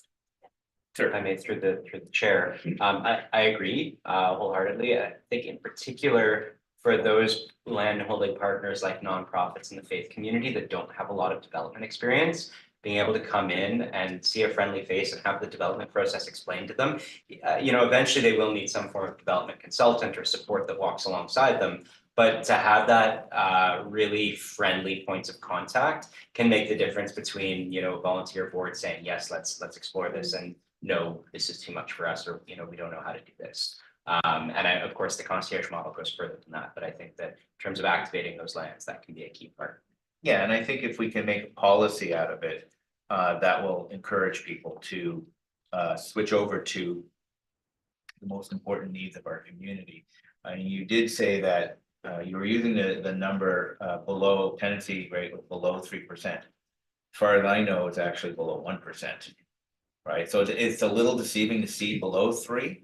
If I may, through the chair, I agree wholeheartedly. I think in particular for those landholding partners like nonprofits in the faith community that don't have a lot of development experience, being able to come in and see a friendly face and have the development process explained to them. Eventually they will need some form of development consultant or support that walks alongside them. But to have that really friendly points of contact can make the difference between, a volunteer board saying, yes, let's explore this, and no, this is too much for us, or, we don't know how to do this. Of course, the concierge model goes further than that, but I think that in terms of activating those lands, that can be a key part. Yeah, and I think if we can make a policy out of it, that will encourage people to switch over to the most important needs of our community. You did say that you were using the number below tenancy rate was below 3%. As far as I know, it's actually below 1%. Right, so it's a little deceiving to see below 3.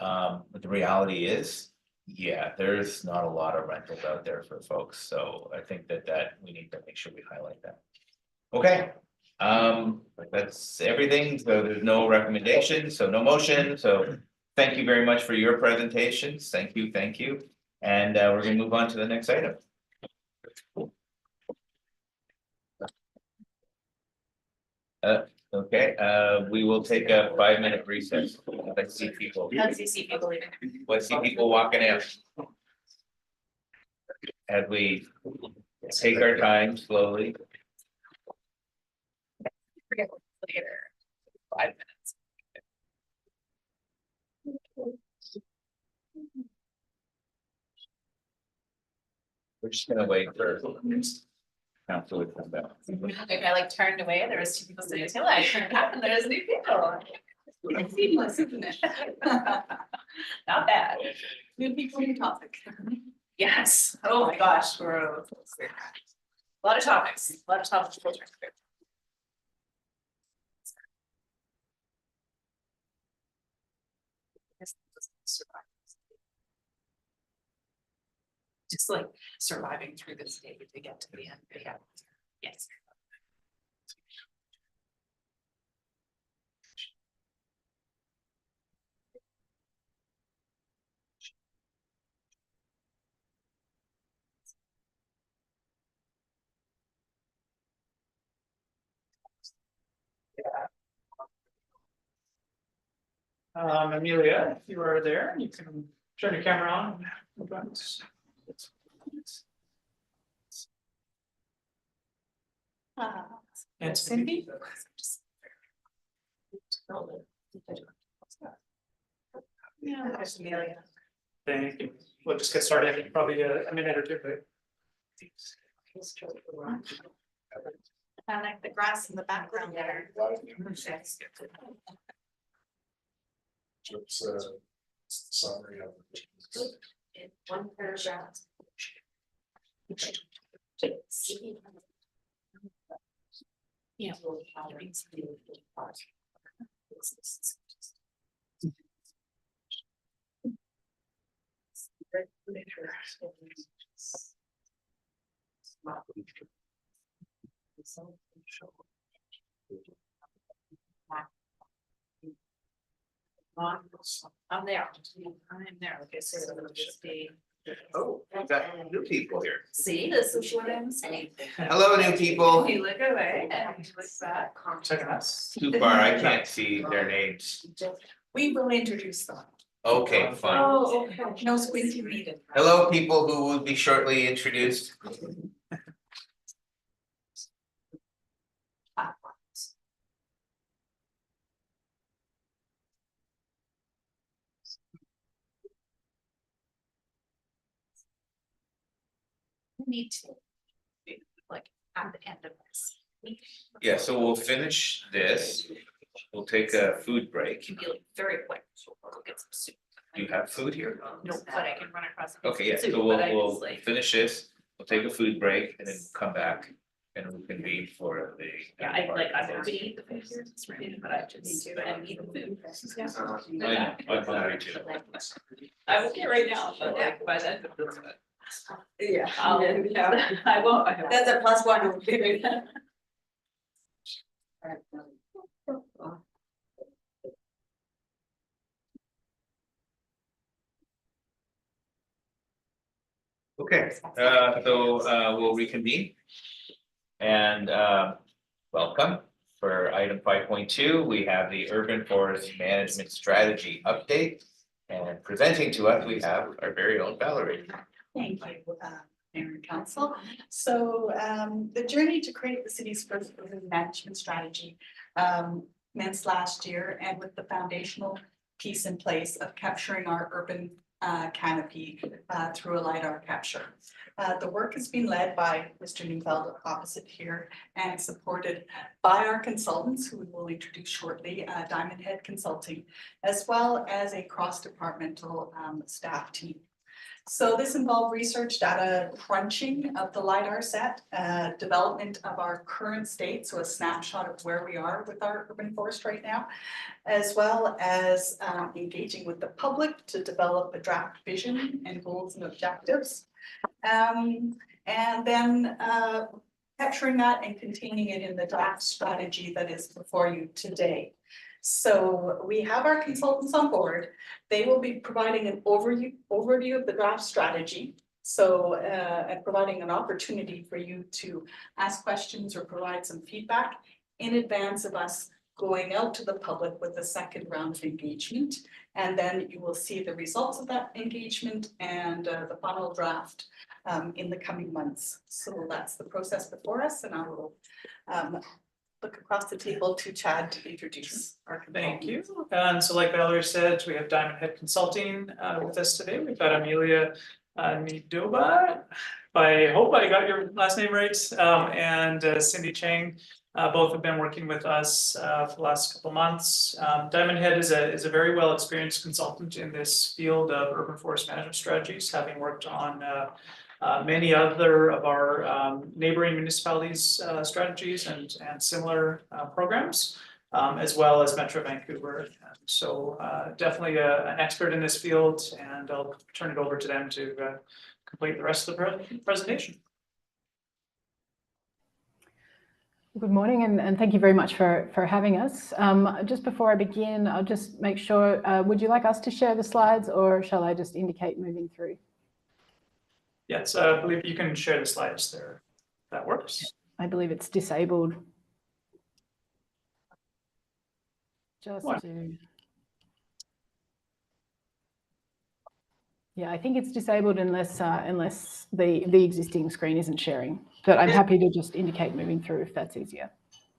But the reality is, yeah, there's not a lot of rentals out there for folks, so I think that we need to make sure we highlight that. Okay, that's everything, so there's no recommendation, so no motion, so thank you very much for your presentations, thank you, and we're gonna move on to the next item. Okay, we will take a 5-minute recess. Let's see people. Let's see people leaving. Let's see people walking out. As we take our time slowly. Forget later. 5 minutes. We're just gonna wait for council to come back. Like I turned away, there was 2 people sitting at the table, I turned back and there's new people. It's seamless, isn't it? Not bad. New people, new topic. Yes, oh my gosh, we're a lot of topics, to filter through. Just like surviving through this day to get to the end, yeah, yes. Amelia, if you are there, you can turn your camera on. And Cindy? Yeah, there's Amelia. Thank you. We'll just get started in probably a minute or two, but. I like the grass in the background there. Just summary of. In one paragraph. Yeah. I'm there. I'm there. Okay, so it'll just be. Oh, we've got new people here. See, this is what I'm saying. Hello, new people. You look away and you look back. Check us. Too far, I can't see their names. We will introduce them. Okay, fine. Oh, okay. No squinty needed. Hello, people who will be shortly introduced. need to be like at the end of this. Yeah, so we'll finish this. We'll take a food break. Can be like very quick, so I'll go get some soup. Do you have food here? No, but I can run across. and get Okay, yeah, some soup, so we'll, but I we'll just, like- finish this, we'll take a food break and then come back and we'll convene for the. Yeah, I'm happy to eat the food here, it's ready, but I just, I need the food. I know, I'm hungry too. I will get right now, but like by then. Yeah. I won't. That's a plus one. Okay, we'll reconvene. And welcome. For item 5.2, we have the Urban Forest Management Strategy Update. And presenting to us, we have our very own Valerie. Thank you, Mayor and Council. So the journey to create the city's first urban management strategy commenced last year, and with the foundational piece in place of capturing our urban canopy through a LiDAR capture. The work has been led by Mr. Neufeld opposite here and supported by our consultants, who we will introduce shortly, Diamond Head Consulting, as well as a cross-departmental staff team. So this involved research, data crunching of the LiDAR set, development of our current state, so a snapshot of where we are with our urban forest right now, as well as engaging with the public to develop a draft vision and goals and objectives. And then capturing that and containing it in the draft strategy that is before you today. So we have our consultants on board. They will be providing an overview of the draft strategy. So and providing an opportunity for you to ask questions or provide some feedback in advance of us going out to the public with a second round of engagement. And then you will see the results of that engagement and the final draft in the coming months. So that's the process before us, and I will look across the table to Chad to introduce our Thank you. consultants. And so like Valerie said, we have Diamond Head Consulting with us today. We've got Amelia Nidoba. I hope I got your last name right. And Cindy Chang. Both have been working with us for the last couple months. Diamond Head is a very well experienced consultant in this field of urban forest management strategies, having worked on many other of our neighboring municipalities strategies and similar programs, as well as Metro Vancouver. And so definitely an expert in this field, and I'll turn it over to them to complete the rest of the presentation. Good morning, and thank you very much for having us. Just before I begin, I'll just make sure, would you like us to share the slides, or shall I just indicate moving through? Yes, I believe you can share the slides there. That works. I believe it's disabled. Just to... Yeah, I think it's disabled unless the existing screen isn't sharing. But I'm happy to just indicate moving through if that's easier.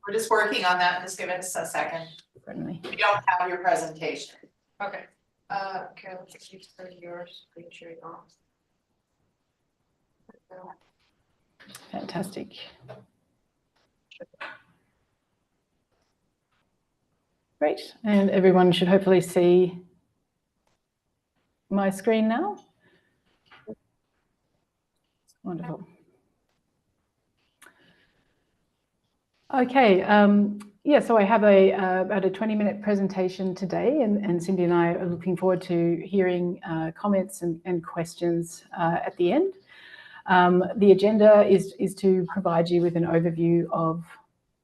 We're just working on that. Just give us a second. Certainly. We don't have your presentation. Okay, Carol, if you turn your screen sharing off. Fantastic. Great, and everyone should hopefully see my screen now. Wonderful. Okay, yeah, so I have about a 20-minute presentation today, and Cindy and I are looking forward to hearing comments and questions at the end. The agenda is to provide you with an overview of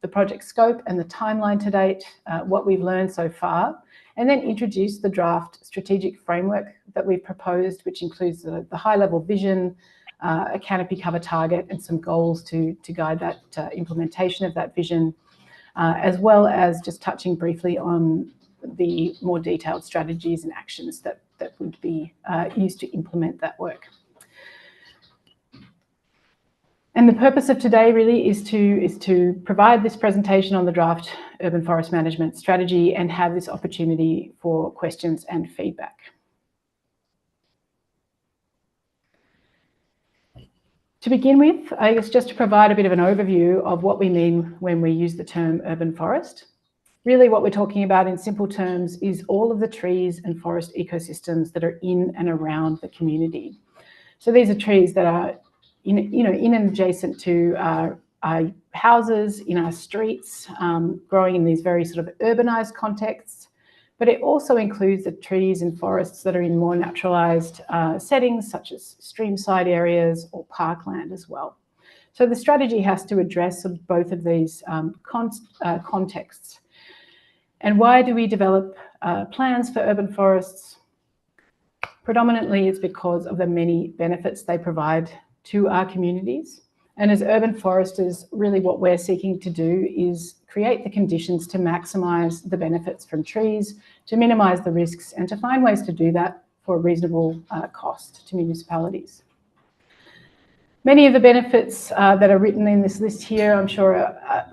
the project scope and the timeline to date, what we've learned so far, and then introduce the draft strategic framework that we've proposed, which includes the high-level vision, a canopy cover target, and some goals to guide that implementation of that vision, as well as just touching briefly on the more detailed strategies and actions that would be used to implement that work. And the purpose of today really is to provide this presentation on the draft urban forest management strategy and have this opportunity for questions and feedback. To begin with, I guess just to provide a bit of an overview of what we mean when we use the term urban forest. Really what we're talking about in simple terms is all of the trees and forest ecosystems that are in and around the community. So these are trees that are in and adjacent to our houses, in our streets, growing in these very sort of urbanized contexts. But it also includes the trees and forests that are in more naturalized settings, such as streamside areas or parkland as well. So the strategy has to address both of these contexts. And why do we develop plans for urban forests? Predominantly, it's because of the many benefits they provide to our communities. And as urban foresters, really what we're seeking to do is create the conditions to maximise the benefits from trees, to minimise the risks, and to find ways to do that for a reasonable cost to municipalities. Many of the benefits that are written in this list here, I'm sure,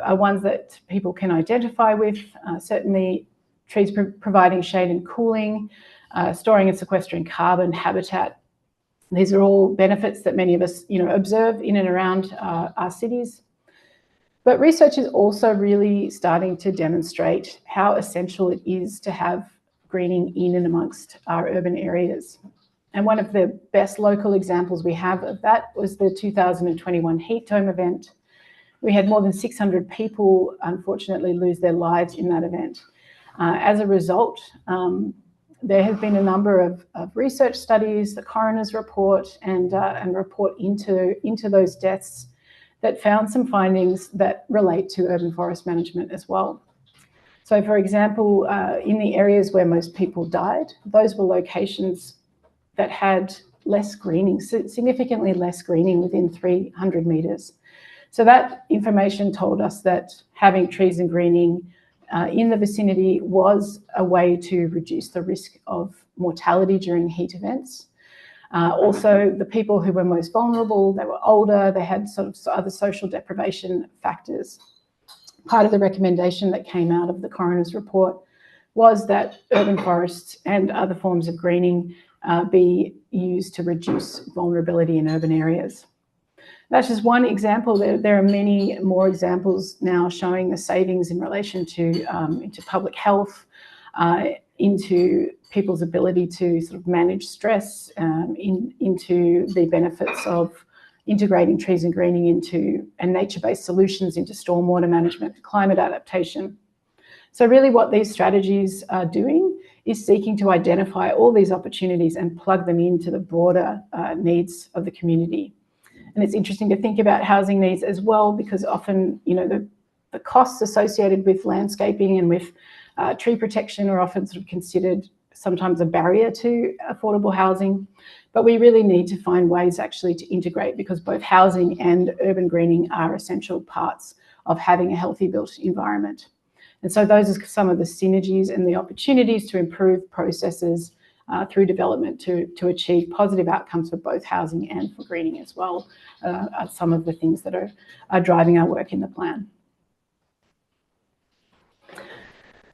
are ones that people can identify with. Certainly, trees providing shade and cooling, storing and sequestering carbon, habitat. These are all benefits that many of us, observe in and around our cities. But research is also really starting to demonstrate how essential it is to have greening in and amongst our urban areas. And one of the best local examples we have of that was the 2021 Heat Dome event. We had more than 600 people, unfortunately, lose their lives in that event. As a result, there have been a number of research studies, the coroner's report, and report into those deaths that found some findings that relate to urban forest management as well. So, for example, in the areas where most people died, those were locations that had less greening, significantly less greening within 300 metres. So that information told us that having trees and greening in the vicinity was a way to reduce the risk of mortality during heat events. Also, the people who were most vulnerable, they were older, they had sort of other social deprivation factors. Part of the recommendation that came out of the coroner's report was that urban forests and other forms of greening be used to reduce vulnerability in urban areas. That's just one example. There are many more examples now showing the savings in relation to into public health, into people's ability to sort of manage stress, into the benefits of integrating trees and greening into and nature-based solutions into stormwater management, climate adaptation. So really what these strategies are doing is seeking to identify all these opportunities and plug them into the broader needs of the community. And it's interesting to think about housing needs as well, because often, the costs associated with landscaping and with tree protection are often sort of considered sometimes a barrier to affordable housing. But we really need to find ways actually to integrate, because both housing and urban greening are essential parts of having a healthy built environment. And so those are some of the synergies and the opportunities to improve processes through development to achieve positive outcomes for both housing and for greening as well, are some of the things that are driving our work in the plan.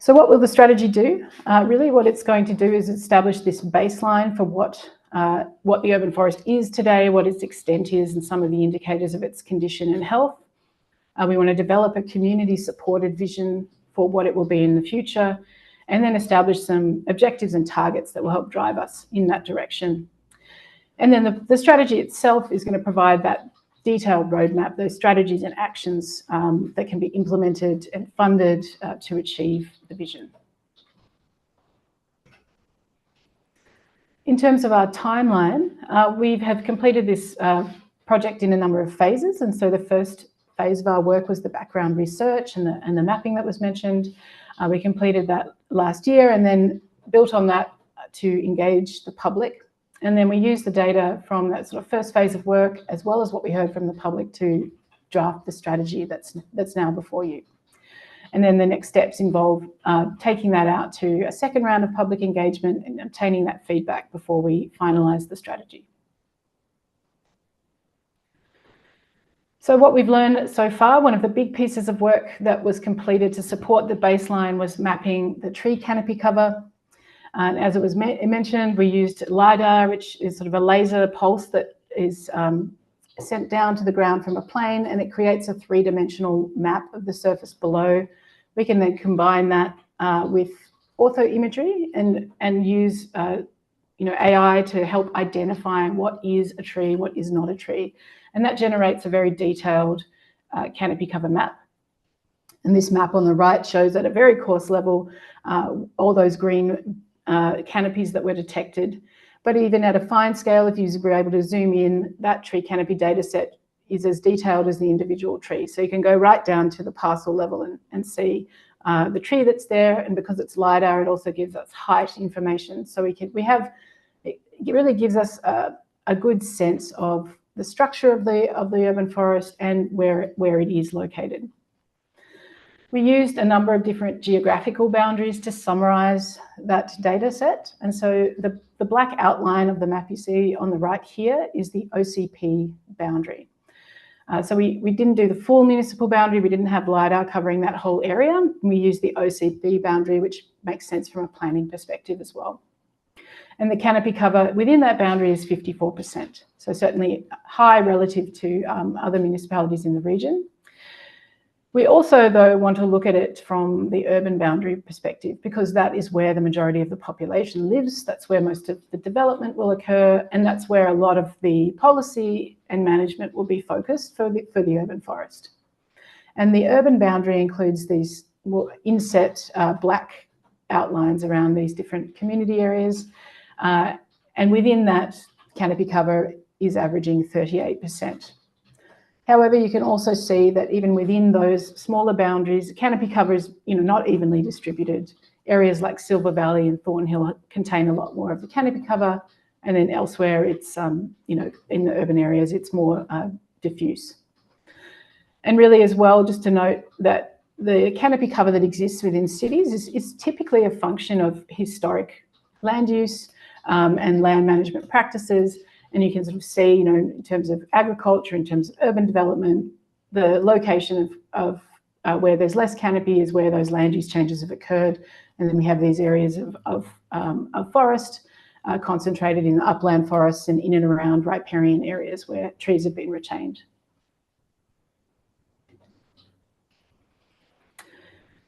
So what will the strategy do? Really what it's going to do is establish this baseline for what the urban forest is today, what its extent is, and some of the indicators of its condition and health. We want to develop a community-supported vision for what it will be in the future, and then establish some objectives and targets that will help drive us in that direction. And then the strategy itself is going to provide that detailed roadmap, those strategies and actions that can be implemented and funded to achieve the vision. In terms of our timeline, we have completed this project in a number of phases. And so the first phase of our work was the background research and the mapping that was mentioned. We completed that last year and then built on that to engage the public. And then we used the data from that sort of first phase of work, as well as what we heard from the public, to draft the strategy that's now before you. And then the next steps involve taking that out to a second round of public engagement and obtaining that feedback before we finalise the strategy. So what we've learned so far, one of the big pieces of work that was completed to support the baseline was mapping the tree canopy cover. And as it was mentioned, we used LiDAR, which is sort of a laser pulse that is sent down to the ground from a plane, and it creates a three-dimensional map of the surface below. We can then combine that with ortho imagery and use AI to help identify what is a tree, what is not a tree. And that generates a very detailed canopy cover map. And this map on the right shows at a very coarse level all those green canopies that were detected. But even at a fine scale, if you were able to zoom in, that tree canopy data set is as detailed as the individual tree. So you can go right down to the parcel level and see the tree that's there. And because it's LiDAR, it also gives us height information. So it really gives us a good sense of the structure of the urban forest and where it is located. We used a number of different geographical boundaries to summarize that data set. And so the black outline of the map you see on the right here is the OCP boundary. So we didn't do the full municipal boundary. We didn't have LiDAR covering that whole area. We used the OCP boundary, which makes sense from a planning perspective as well. And the canopy cover within that boundary is 54%. So certainly high relative to other municipalities in the region. We also, though, want to look at it from the urban boundary perspective, because that is where the majority of the population lives. That's where most of the development will occur, and that's where a lot of the policy and management will be focused for the urban forest. And the urban boundary includes these inset black outlines around these different community areas. And within that, canopy cover is averaging 38%. However, you can also see that even within those smaller boundaries, canopy cover is not evenly distributed. Areas like Silver Valley and Thornhill contain a lot more of the canopy cover, and then elsewhere it's in the urban areas it's more diffuse. And really as well, just to note that the canopy cover that exists within cities is typically a function of historic land use and land management practices. And you can sort of see, in terms of agriculture, in terms of urban development, the location of where there's less canopy is where those land use changes have occurred. And then we have these areas of forest concentrated in the upland forests and in and around riparian areas where trees have been retained.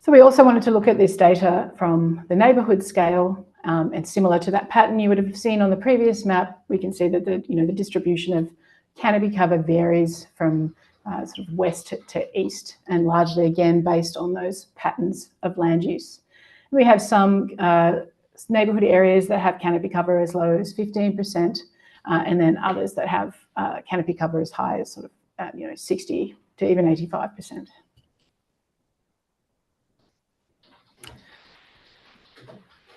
So we also wanted to look at this data from the neighbourhood scale. And similar to that pattern you would have seen on the previous map, we can see that the distribution of canopy cover varies from sort of west to east, and largely again based on those patterns of land use. We have some neighbourhood areas that have canopy cover as low as 15%, and then others that have canopy cover as high as sort of 60 to even 85%.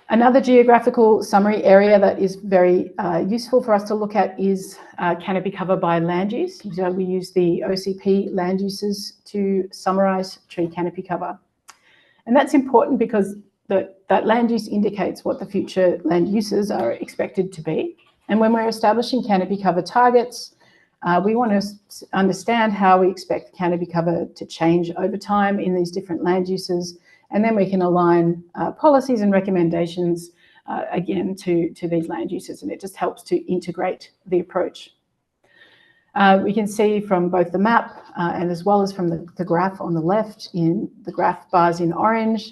Another geographical summary area that is very useful for us to look at is canopy cover by land use. So we use the OCP land uses to summarise tree canopy cover. And that's important because that land use indicates what the future land uses are expected to be. And when we're establishing canopy cover targets, we want to understand how we expect canopy cover to change over time in these different land uses. And then we can align policies and recommendations again to these land uses, and it just helps to integrate the approach. We can see from both the map and as well as from the graph on the left, in the graph bars in orange,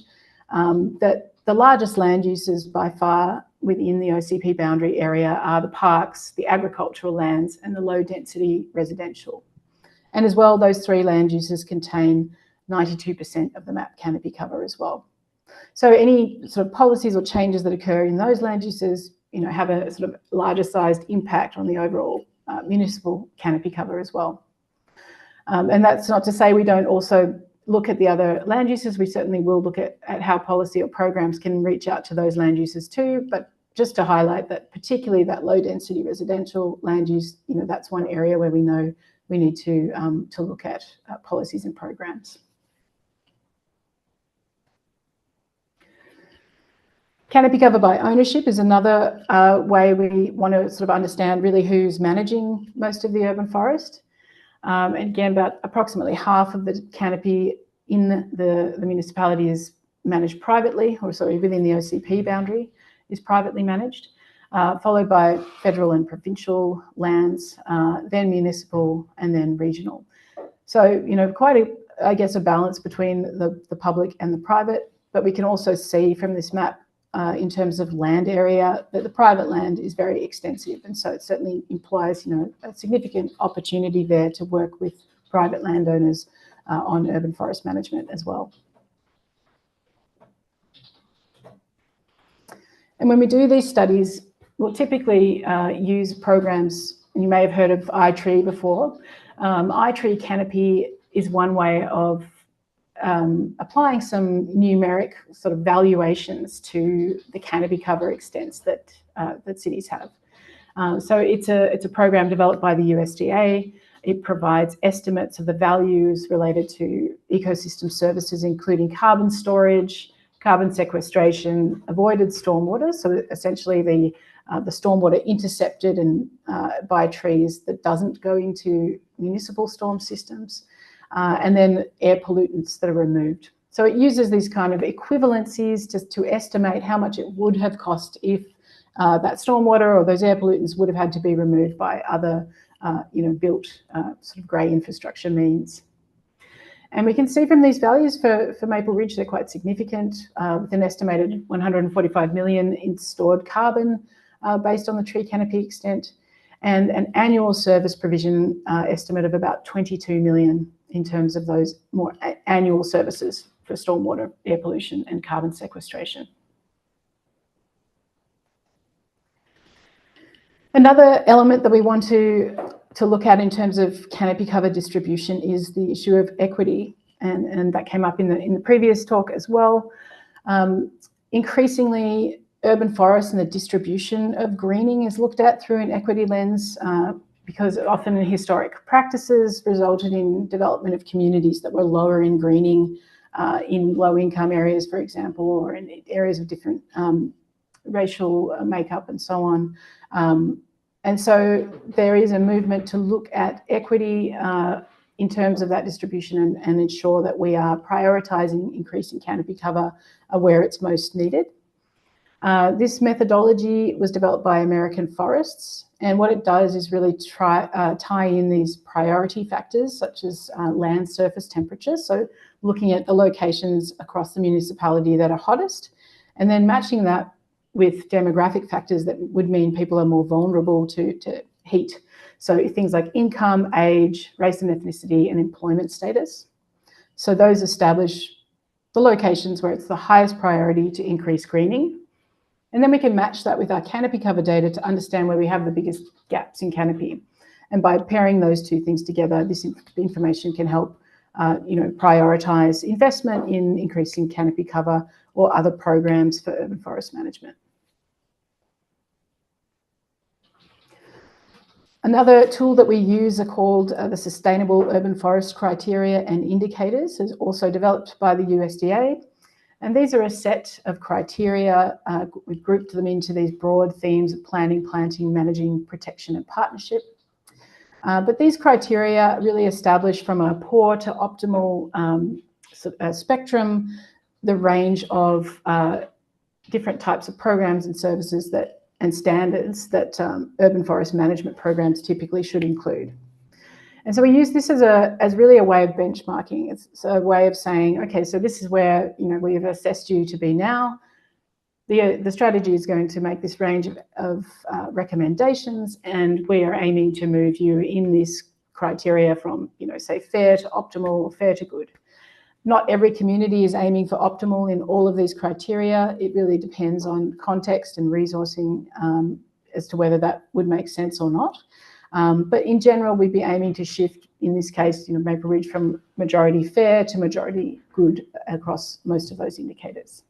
that the largest land uses by far within the OCP boundary area are the parks, the agricultural lands, and the low density residential. And as well, those three land uses contain 92% of the map canopy cover as well. So any sort of policies or changes that occur in those land uses, have a sort of larger sized impact on the overall municipal canopy cover as well. And that's not to say we don't also look at the other land uses. We certainly will look at how policy or programs can reach out to those land uses too, but just to highlight that particularly that low density residential land use, that's one area where we know we need to look at policies and programs. Canopy cover by ownership is another way we want to sort of understand really who's managing most of the urban forest. And again, about approximately half of the canopy in the municipality is managed privately, or sorry, within the OCP boundary is privately managed. followed by federal and provincial lands, then municipal, and then regional. So, quite I guess, a balance between the public and the private, but we can also see from this map in terms of land area that the private land is very extensive. And so it certainly implies, a significant opportunity there to work with private landowners on urban forest management as well. And when we do these studies, we'll typically use programs, and you may have heard of iTree before. iTree Canopy is one way of applying some numeric sort of valuations to the canopy cover extents that cities have. So it's a program developed by the USDA. It provides estimates of the values related to ecosystem services, including carbon storage, carbon sequestration, avoided stormwater. So essentially the stormwater intercepted by trees that doesn't go into municipal storm systems, and then air pollutants that are removed. So it uses these kind of equivalencies to estimate how much it would have cost if that stormwater or those air pollutants would have had to be removed by other, built sort of grey infrastructure means. And we can see from these values for Maple Ridge, they're quite significant, with an estimated 145 million in stored carbon based on the tree canopy extent, and an annual service provision estimate of about 22 million in terms of those more annual services for stormwater, air pollution, and carbon sequestration. Another element that we want to look at in terms of canopy cover distribution is the issue of equity, and that came up in the previous talk as well. Increasingly, urban forests and the distribution of greening is looked at through an equity lens, because often in historic practices resulted in development of communities that were lower in greening in low-income areas, for example, or in areas of different racial makeup and so on. And so there is a movement to look at equity in terms of that distribution and ensure that we are prioritising increasing canopy cover where it's most needed. This methodology was developed by American Forests, and what it does is really tie in these priority factors such as land surface temperature, so looking at the locations across the municipality that are hottest, and then matching that with demographic factors that would mean people are more vulnerable to heat. So things like income, age, race and ethnicity, and employment status. So those establish the locations where it's the highest priority to increase greening. And then we can match that with our canopy cover data to understand where we have the biggest gaps in canopy. And by pairing those two things together, this information can help prioritise investment in increasing canopy cover or other programs for urban forest management. Another tool that we use are called the Sustainable Urban Forest Criteria and Indicators, is also developed by the USDA. And these are a set of criteria. We've grouped them into these broad themes of planning, planting, managing, protection, and partnership. But these criteria really establish from a poor to optimal spectrum the range of different types of programs and services and standards that urban forest management programs typically should include. And so we use this as really a way of benchmarking. It's a way of saying, okay, so this is where we have assessed you to be now. The strategy is going to make this range of recommendations, and we are aiming to move you in this criteria from, say, fair to optimal or fair to good. Not every community is aiming for optimal in all of these criteria. It really depends on context and resourcing as to whether that would make sense or not. But in general, we'd be aiming to shift, in this case, Maple Ridge from majority fair to majority good across most of those indicators.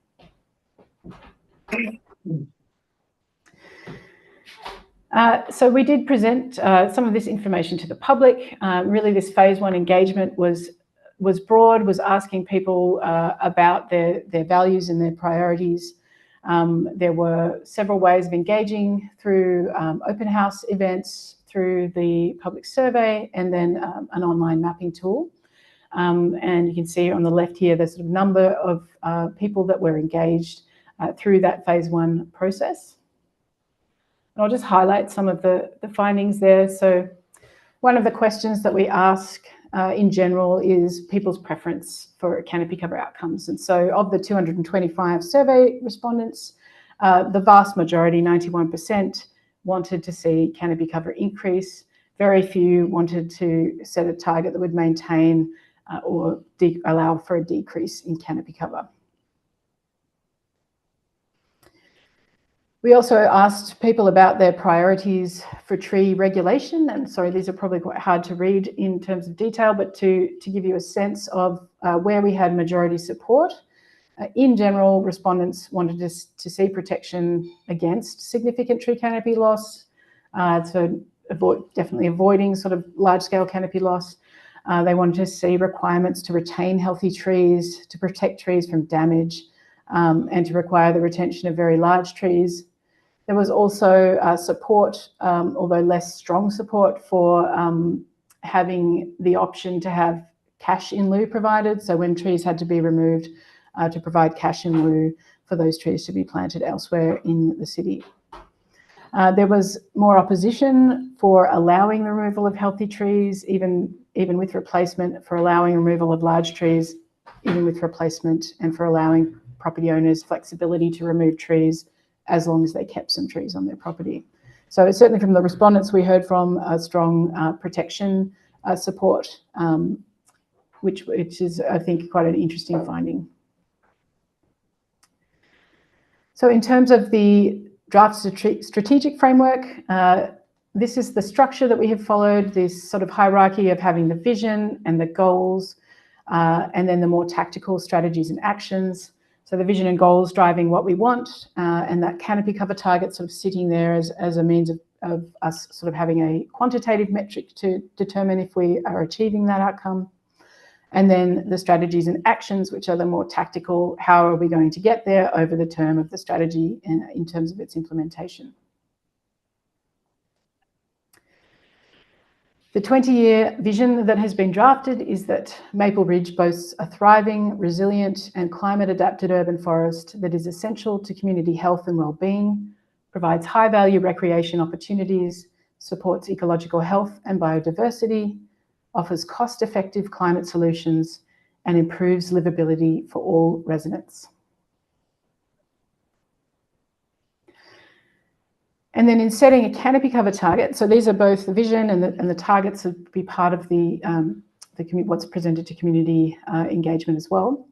So we did present some of this information to the public. Really, this phase 1 engagement was broad, was asking people about their values and their priorities. There were several ways of engaging through open house events, through the public survey, and then an online mapping tool. And you can see on the left here, the sort of number of people that were engaged through that phase 1 process. And I'll just highlight some of the findings there. So one of the questions that we ask in general is people's preference for canopy cover outcomes. And so of the 225 survey respondents, the vast majority, 91%, wanted to see canopy cover increase. Very few wanted to set a target that would maintain or allow for a decrease in canopy cover. We also asked people about their priorities for tree regulation, and sorry, these are probably quite hard to read in terms of detail, but to give you a sense of where we had majority support. In general, respondents wanted to see protection against significant tree canopy loss, so definitely avoiding sort of large-scale canopy loss. They wanted to see requirements to retain healthy trees, to protect trees from damage, and to require the retention of very large trees. There was also support, although less strong support, for having the option to have cash in lieu provided. So when trees had to be removed, to provide cash in lieu for those trees to be planted elsewhere in the city. There was more opposition for allowing the removal of healthy trees, even with replacement, for allowing removal of large trees, even with replacement, and for allowing property owners flexibility to remove trees as long as they kept some trees on their property. So certainly from the respondents, we heard from a strong protection support, which is, I think, quite an interesting finding. So in terms of the draft strategic framework, this is the structure that we have followed, this sort of hierarchy of having the vision and the goals, and then the more tactical strategies and actions. So the vision and goals driving what we want, and that canopy cover target sort of sitting there as a means of us sort of having a quantitative metric to determine if we are achieving that outcome. And then the strategies and actions, which are the more tactical, how are we going to get there over the term of the strategy in terms of its implementation. The 20-year vision that has been drafted is that Maple Ridge boasts a thriving, resilient and climate-adapted urban forest that is essential to community health and well-being, provides high-value recreation opportunities, supports ecological health and biodiversity, offers cost-effective climate solutions, and improves livability for all residents. And then in setting a canopy cover target, so these are both the vision and the targets would be part of the what's presented to community engagement as well.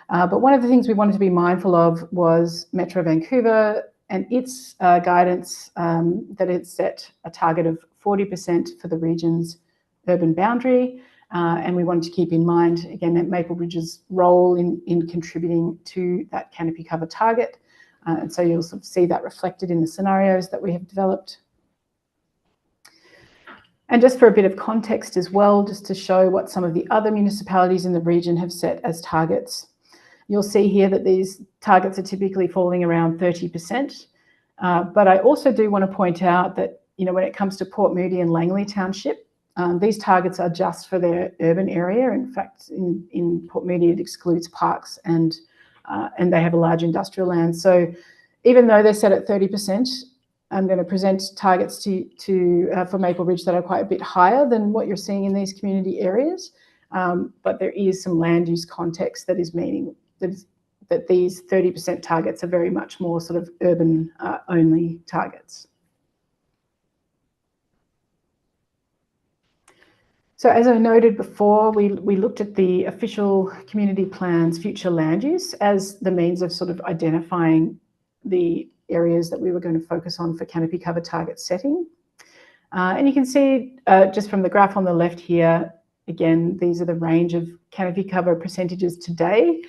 But one of the things we wanted to be mindful of was Metro Vancouver and its guidance that it set a target of 40% for the region's urban boundary. And we wanted to keep in mind, again, that Maple Ridge's role in contributing to that canopy cover target. And so you'll sort of see that reflected in the scenarios that we have developed. And just for a bit of context as well, just to show what some of the other municipalities in the region have set as targets. You'll see here that these targets are typically falling around 30%. But I also do want to point out that, you know, when it comes to Port Moody and Langley Township, these targets are just for their urban area. In fact, in Port Moody, it excludes parks and they have a large industrial land. So even though they're set at 30%, I'm going to present targets for Maple Ridge that are quite a bit higher than what you're seeing in these community areas. But there is some land use context that is meaning that these 30% targets are very much more sort of urban only targets. So as I noted before, we looked at the official community plan's future land use as the means of sort of identifying the areas that we were going to focus on for canopy cover target setting. And you can see just from the graph on the left here, again, these are the range of canopy cover percentages today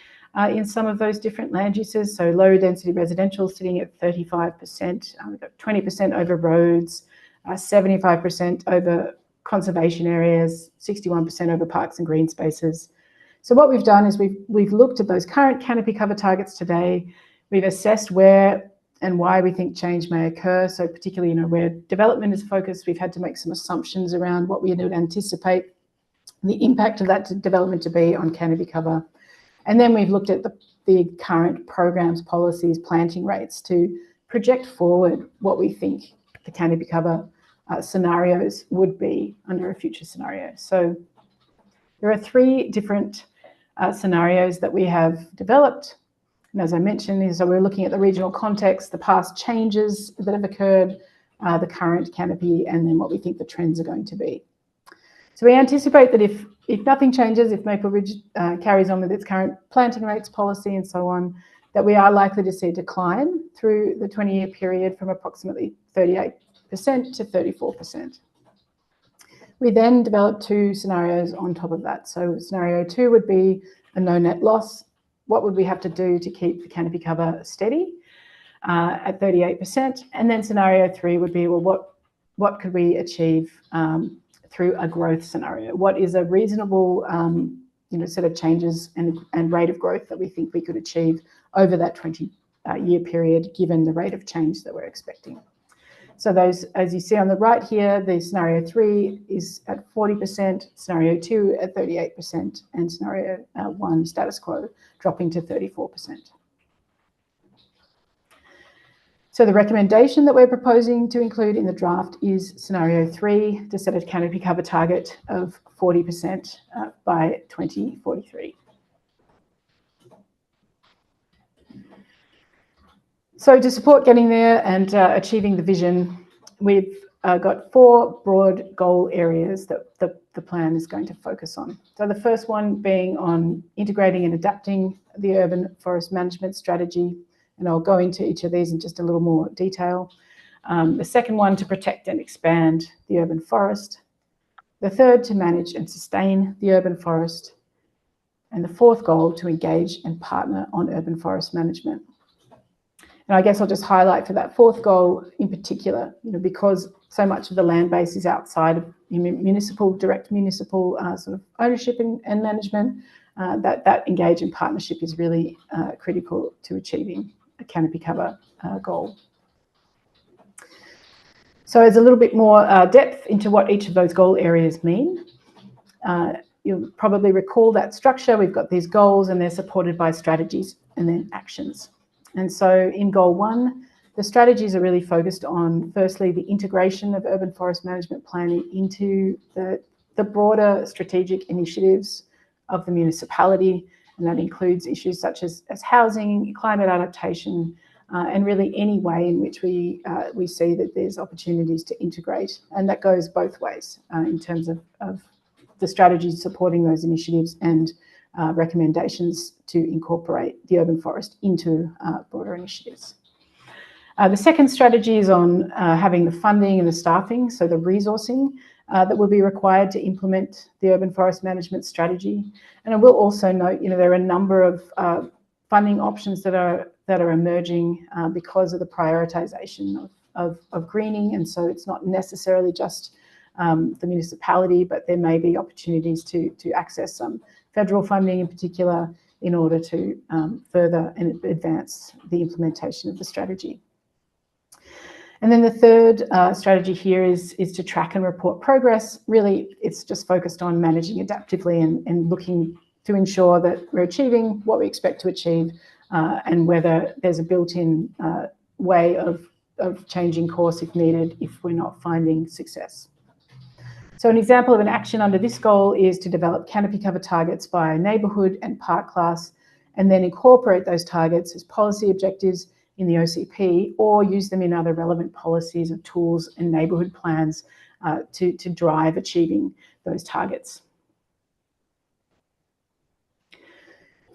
in some of those different land uses. So low density residential sitting at 35%, we've got 20% over roads, 75% over conservation areas, 61% over parks and green spaces. So what we've done is we've looked at those current canopy cover targets today. We've assessed where and why we think change may occur. So particularly, you know, where development is focused, we've had to make some assumptions around what we would anticipate the impact of that development to be on canopy cover. And then we've looked at the current programs, policies, planting rates to project forward what we think the canopy cover scenarios would be under a future scenario. So there are 3 different scenarios that we have developed. And as I mentioned, so we're looking at the regional context, the past changes that have occurred, the current canopy, and then what we think the trends are going to be. So we anticipate that if nothing changes, if Maple Ridge carries on with its current planting rates policy and so on, that we are likely to see a decline through the 20-year period from approximately 38% to 34%. We then developed 2 scenarios on top of that. So scenario 2 would be a no net loss. What would we have to do to keep the canopy cover steady at 38%? And then scenario 3 would be, well, what could we achieve through a growth scenario? What is a reasonable set of changes and rate of growth that we think we could achieve over that 20-year period, given the rate of change that we're expecting? So those, as you see on the right here, the scenario 3 is at 40%, scenario 2 at 38%, and scenario 1 status quo dropping to 34%. So the recommendation that we're proposing to include in the draft is scenario 3 to set a canopy cover target of 40% by 2043. So to support getting there and achieving the vision, we've got 4 broad goal areas that the plan is going to focus on. So the first one being on integrating and adapting the urban forest management strategy, and I'll go into each of these in just a little more detail. The second one, to protect and expand the urban forest. The third, to manage and sustain the urban forest. And the fourth goal, to engage and partner on urban forest management. And I guess I'll just highlight for that fourth goal in particular, because so much of the land base is outside of direct municipal sort of ownership and management, that engage and partnership is really critical to achieving a canopy cover goal. So as a little bit more depth into what each of those goal areas mean, you'll probably recall that structure. We've got these goals and they're supported by strategies and then actions. And so in goal 1, the strategies are really focused on, firstly, the integration of urban forest management planning into the broader strategic initiatives of the municipality. And that includes issues such as housing, climate adaptation, and really any way in which we see that there's opportunities to integrate. And that goes both ways in terms of the strategies supporting those initiatives and recommendations to incorporate the urban forest into broader initiatives. The second strategy is on having the funding and the staffing, so the resourcing that will be required to implement the urban forest management strategy. And I will also note, there are a number of funding options that are emerging because of the prioritisation of greening, and so it's not necessarily just the municipality, but there may be opportunities to access some federal funding in particular in order to further and advance the implementation of the strategy. And then the third strategy here is to track and report progress. Really, it's just focused on managing adaptively and looking to ensure that we're achieving what we expect to achieve and whether there's a built-in way of changing course if needed if we're not finding success. So an example of an action under this goal is to develop canopy cover targets by neighbourhood and park class, and then incorporate those targets as policy objectives in the OCP or use them in other relevant policies or tools and neighbourhood plans to drive achieving those targets.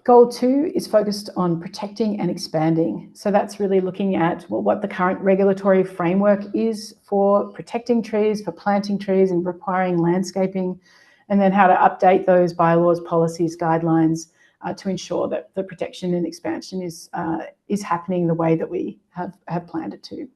Goal 2 is focused on protecting and expanding. So that's really looking at what the current regulatory framework is for protecting trees, for planting trees and requiring landscaping, and then how to update those bylaws, policies, guidelines to ensure that the protection and expansion is happening the way that we have planned it to.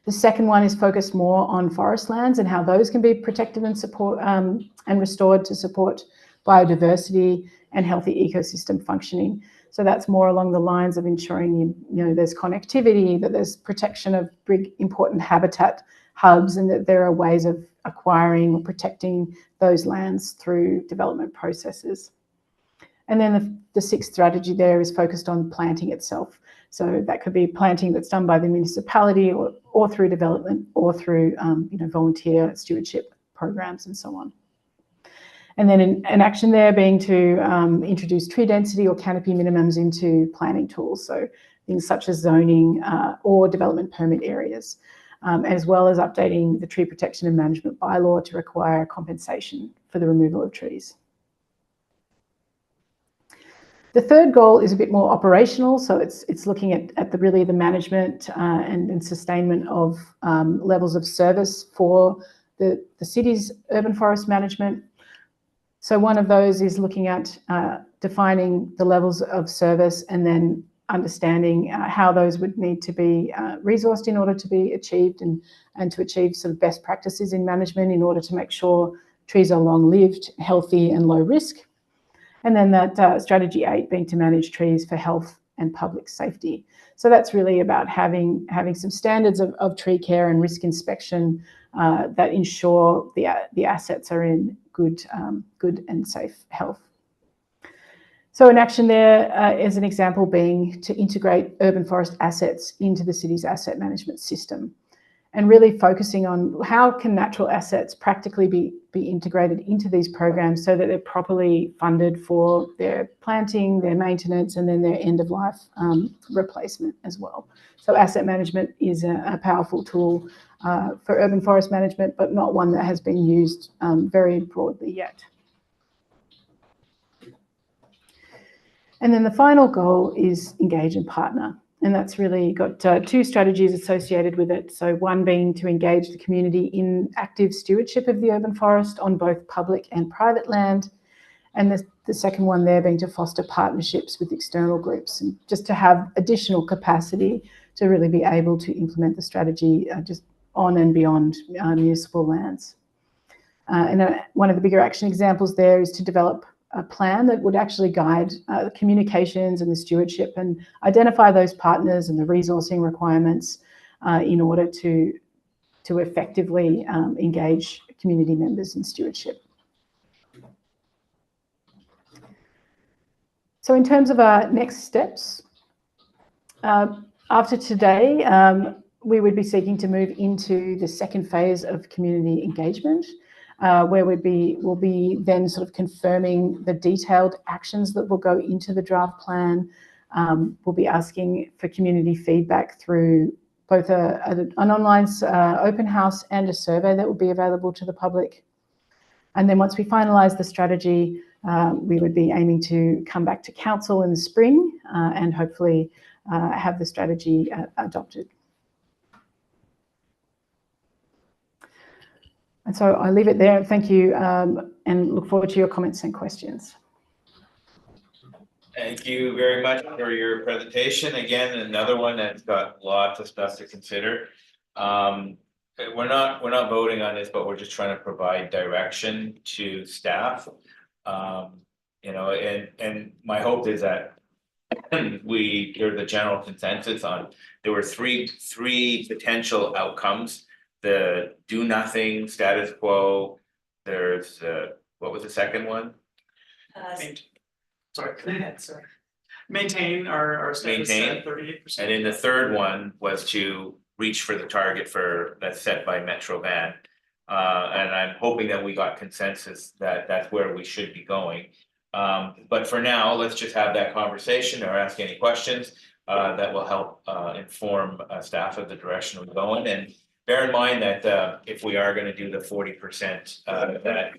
The second one is focused more on forest lands and how those can be protected and support and restored to support biodiversity and healthy ecosystem functioning. So that's more along the lines of ensuring there's connectivity, that there's protection of big important habitat hubs, and that there are ways of acquiring or protecting those lands through development processes. And then the sixth strategy there is focused on planting itself. So that could be planting that's done by the municipality or through development or through volunteer stewardship programs and so on. And then an action there being to introduce tree density or canopy minimums into planning tools. So things such as zoning or development permit areas, as well as updating the tree protection and management bylaw to require compensation for the removal of trees. The third goal is a bit more operational, so it's looking at the management and sustainment of levels of service for the city's urban forest management. So one of those is looking at defining the levels of service and then understanding how those would need to be resourced in order to be achieved and to achieve sort of best practices in management in order to make sure trees are long-lived, healthy and low risk. And then that strategy 8 being to manage trees for health and public safety. So that's really about having some standards of tree care and risk inspection that ensure the assets are in good and safe health. So an action there is an example being to integrate urban forest assets into the city's asset management system, and really focusing on how can natural assets practically be integrated into these programs so that they're properly funded for their planting, their maintenance, and then their end-of-life replacement as well. So asset management is a powerful tool for urban forest management, but not one that has been used very broadly yet. And then the final goal is engage and partner. And that's really got two strategies associated with it. So one being to engage the community in active stewardship of the urban forest on both public and private land. And the second one there being to foster partnerships with external groups and just to have additional capacity to really be able to implement the strategy just on and beyond municipal lands. And one of the bigger action examples there is to develop a plan that would actually guide the communications and the stewardship and identify those partners and the resourcing requirements in order to effectively engage community members in stewardship. So in terms of our next steps, after today, we would be seeking to move into the second phase of community engagement, where we'll be then sort of confirming the detailed actions that will go into the draft plan. We'll be asking for community feedback through both an online open house and a survey that will be available to the public. And then once we finalise the strategy, we would be aiming to come back to council in the spring and hopefully have the strategy adopted. And so I leave it there. Thank you and look forward to your comments and questions. Thank you very much for your presentation. Again, another one that's got lots of stuff to consider. We're not voting on this, but we're just trying to provide direction to staff. You know, and my hope is that there's the general consensus on there were three potential outcomes. The do nothing status quo. There's what was the second one? Maintain our status Maintain. at 38%. And then the third one was to reach for the target that's set by Metro Van. And I'm hoping that we got consensus that that's where we should be going. But for now, let's just have that conversation or ask any questions that will help inform staff of the direction we're going. And bear in mind that if we are going to do the 40%, that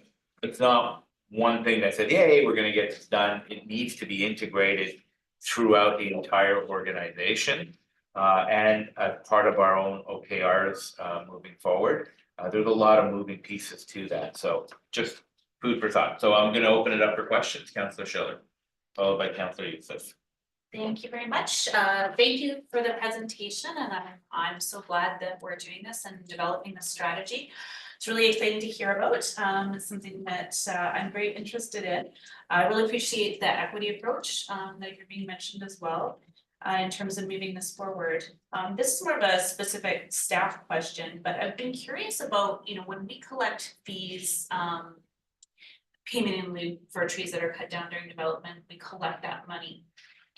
it's not one thing that said, yay, we're going to get this done. It needs to be integrated throughout the entire organization and as part of our own OKRs moving forward. There's a lot of moving pieces to that. So just food for thought. So I'm going to open it up for questions. Councillor Schiller, followed by Councillor Youssef. Thank you very much. Thank you for the presentation, and I'm so glad that we're doing this and developing this strategy. It's really exciting to hear about. It's something that I'm very interested in. I really appreciate the equity approach that you're being mentioned as well in terms of moving this forward. This is more of a specific staff question, but I've been curious about, when we collect fees payment in lieu for trees that are cut down during development, we collect that money.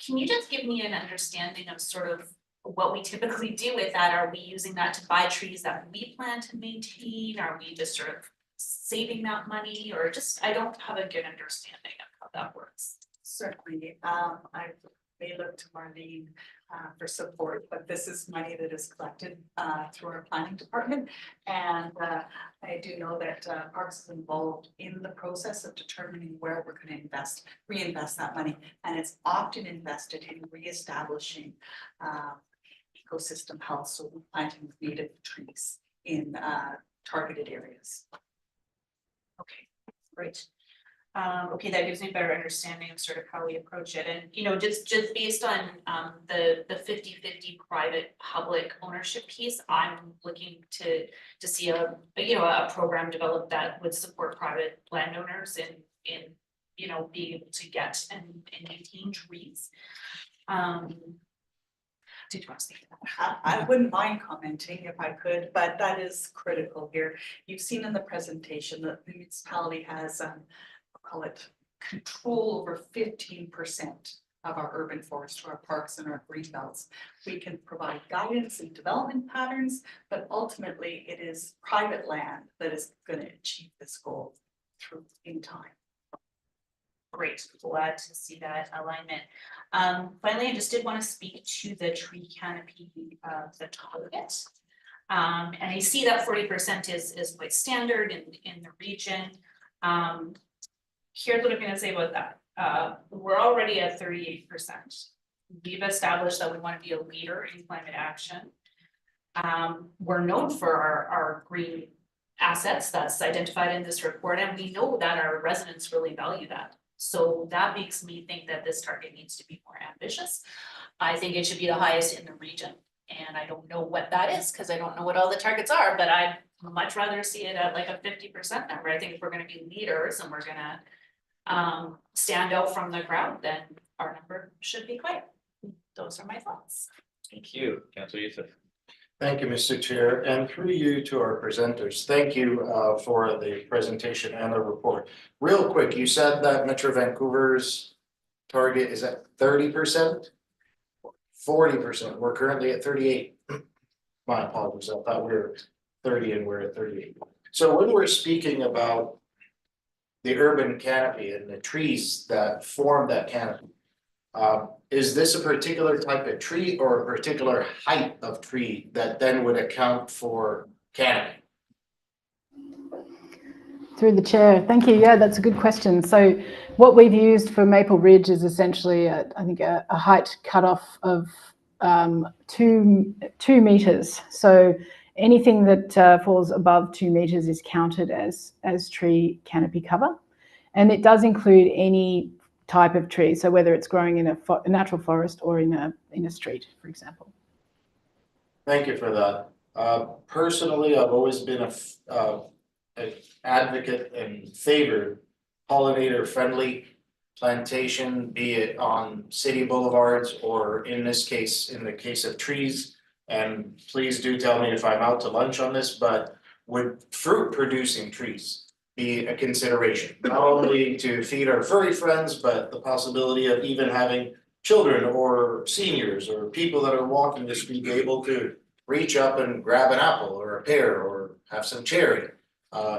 Can you just give me an understanding of sort of what we typically do with that? Are we using that to buy trees that we plan to maintain? Are we just sort of saving that money, or just, I don't have a good understanding of how that works. Certainly, I may look to Marlene for support, but this is money that is collected through our planning department. And I do know that Parks is involved in the process of determining where we're gonna reinvest that money. And it's often invested in reestablishing ecosystem health, so we're planting native trees in targeted areas. Okay, great. Okay, that gives me a better understanding of sort of how we approach it, and just based on the 50-50 private public ownership piece, I'm looking to see a program developed that would support private landowners in being able to get and maintain trees. Did you want to speak to that? I wouldn't mind commenting if I could, but that is critical here. You've seen in the presentation that the municipality has, I'll call it, control over 15% of our urban forest, our parks and our green belts. We can provide guidance and development patterns, but ultimately it is private land that is going to achieve this goal in time. Great, glad to see that alignment. Finally, I just did want to speak to the tree canopy, the target. And I see that 40% is quite standard in the region. Here's what I'm going to say about that. We're already at 38%. We've established that we want to be a leader in climate action. We're known for our green assets that's identified in this report, and we know that our residents really value that. So that makes me think that this target needs to be more ambitious. I think it should be the highest in the region. And I don't know what that is because I don't know what all the targets are, but I'd much rather see it at like a 50% number. I think if we're going to be leaders and we're going to stand out from the crowd, then our number should be higher. Those are my thoughts. Thank you, Councillor Youssef. Thank you, Mr. Chair, and through you to our presenters. Thank you for the presentation and the report. Real quick, you said that Metro Vancouver's target is at 30%? 40%. We're currently at 38. My apologies, I thought we were 30 and we're at 38. So when we're speaking about the urban canopy and the trees that form that canopy, is this a particular type of tree or a particular height of tree that then would account for canopy? Through the chair, thank you. Yeah, that's a good question. So what we've used for Maple Ridge is essentially, I think, a height cutoff of 2 meters. So anything that falls above 2 meters is counted as tree canopy cover, and it does include any type of tree. So whether it's growing in a natural forest or in a street, for example. Thank you for that. Personally, I've always been an advocate and favored pollinator-friendly plantation, be it on city boulevards or in this case, in the case of trees. And please do tell me if I'm out to lunch on this, but would fruit-producing trees be a consideration, not only to feed our furry friends, but the possibility of even having children or seniors or people that are walking the street be able to reach up and grab an apple or a pear or have some cherry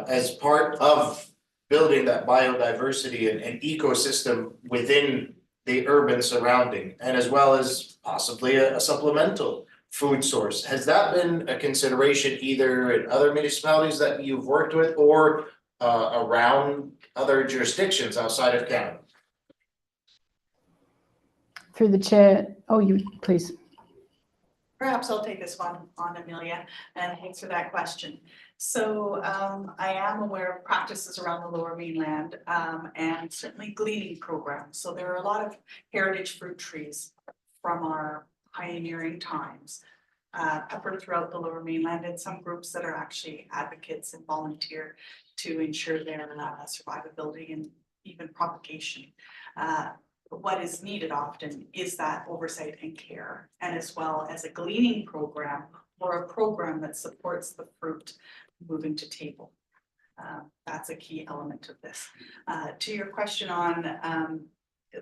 as part of building that biodiversity and ecosystem within the urban surrounding, and as well as possibly a supplemental food source. Has that been a consideration either in other municipalities that you've worked with or around other jurisdictions outside of Canada? Through the chair, oh, you please. Perhaps I'll take this one on, Amelia, and thanks for that question. So I am aware of practices around the Lower Mainland and certainly gleaning programs. So there are a lot of heritage fruit trees from our pioneering times peppered throughout the Lower Mainland, and some groups that are actually advocates and volunteer to ensure their survivability and even propagation. What is needed often is that oversight and care, and as well as a gleaning program or a program that supports the fruit moving to table. That's a key element of this. To your question on,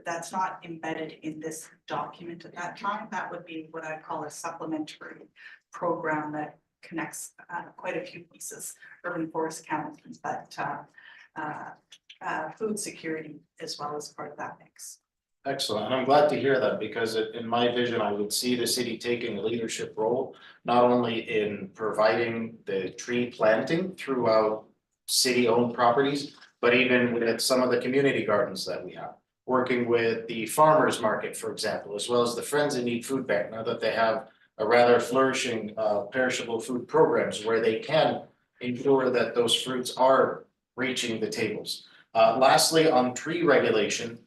that's not embedded in this document at that time. That would be what I call a supplementary program that connects quite a few pieces, urban forest county, but food security as well as part of that mix. Excellent, and I'm glad to hear that, because in my vision, I would see the city taking a leadership role, not only in providing the tree planting throughout city-owned properties, but even with some of the community gardens that we have. Working with the farmers market, for example, as well as the Friends in Need Food Bank, now that they have a rather flourishing perishable food programs where they can ensure that those fruits are reaching the tables. Lastly, on tree regulation,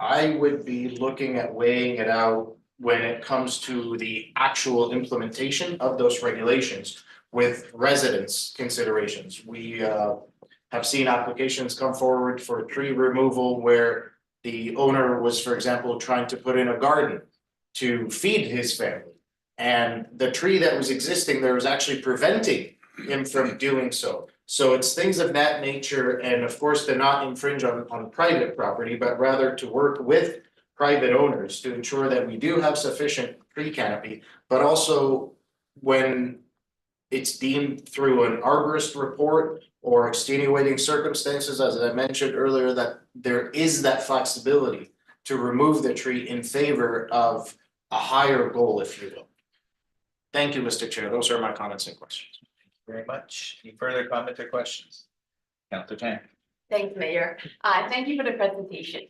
I would be looking at weighing it out when it comes to the actual implementation of those regulations with residents' considerations. We have seen applications come forward for tree removal where the owner was, for example, trying to put in a garden to feed his family. And the tree that was existing there was actually preventing him from doing so. So it's things of that nature, and of course, to not infringe on private property, but rather to work with private owners to ensure that we do have sufficient tree canopy, but also when it's deemed through an arborist report or extenuating circumstances, as I mentioned earlier, that there is that flexibility to remove the tree in favor of a higher goal, if you will. Thank you, Mr. Chair. Those are my comments and questions. Very much. Any further comments or questions? Councillor Chang. Thanks, Mayor. Thank you for the presentation.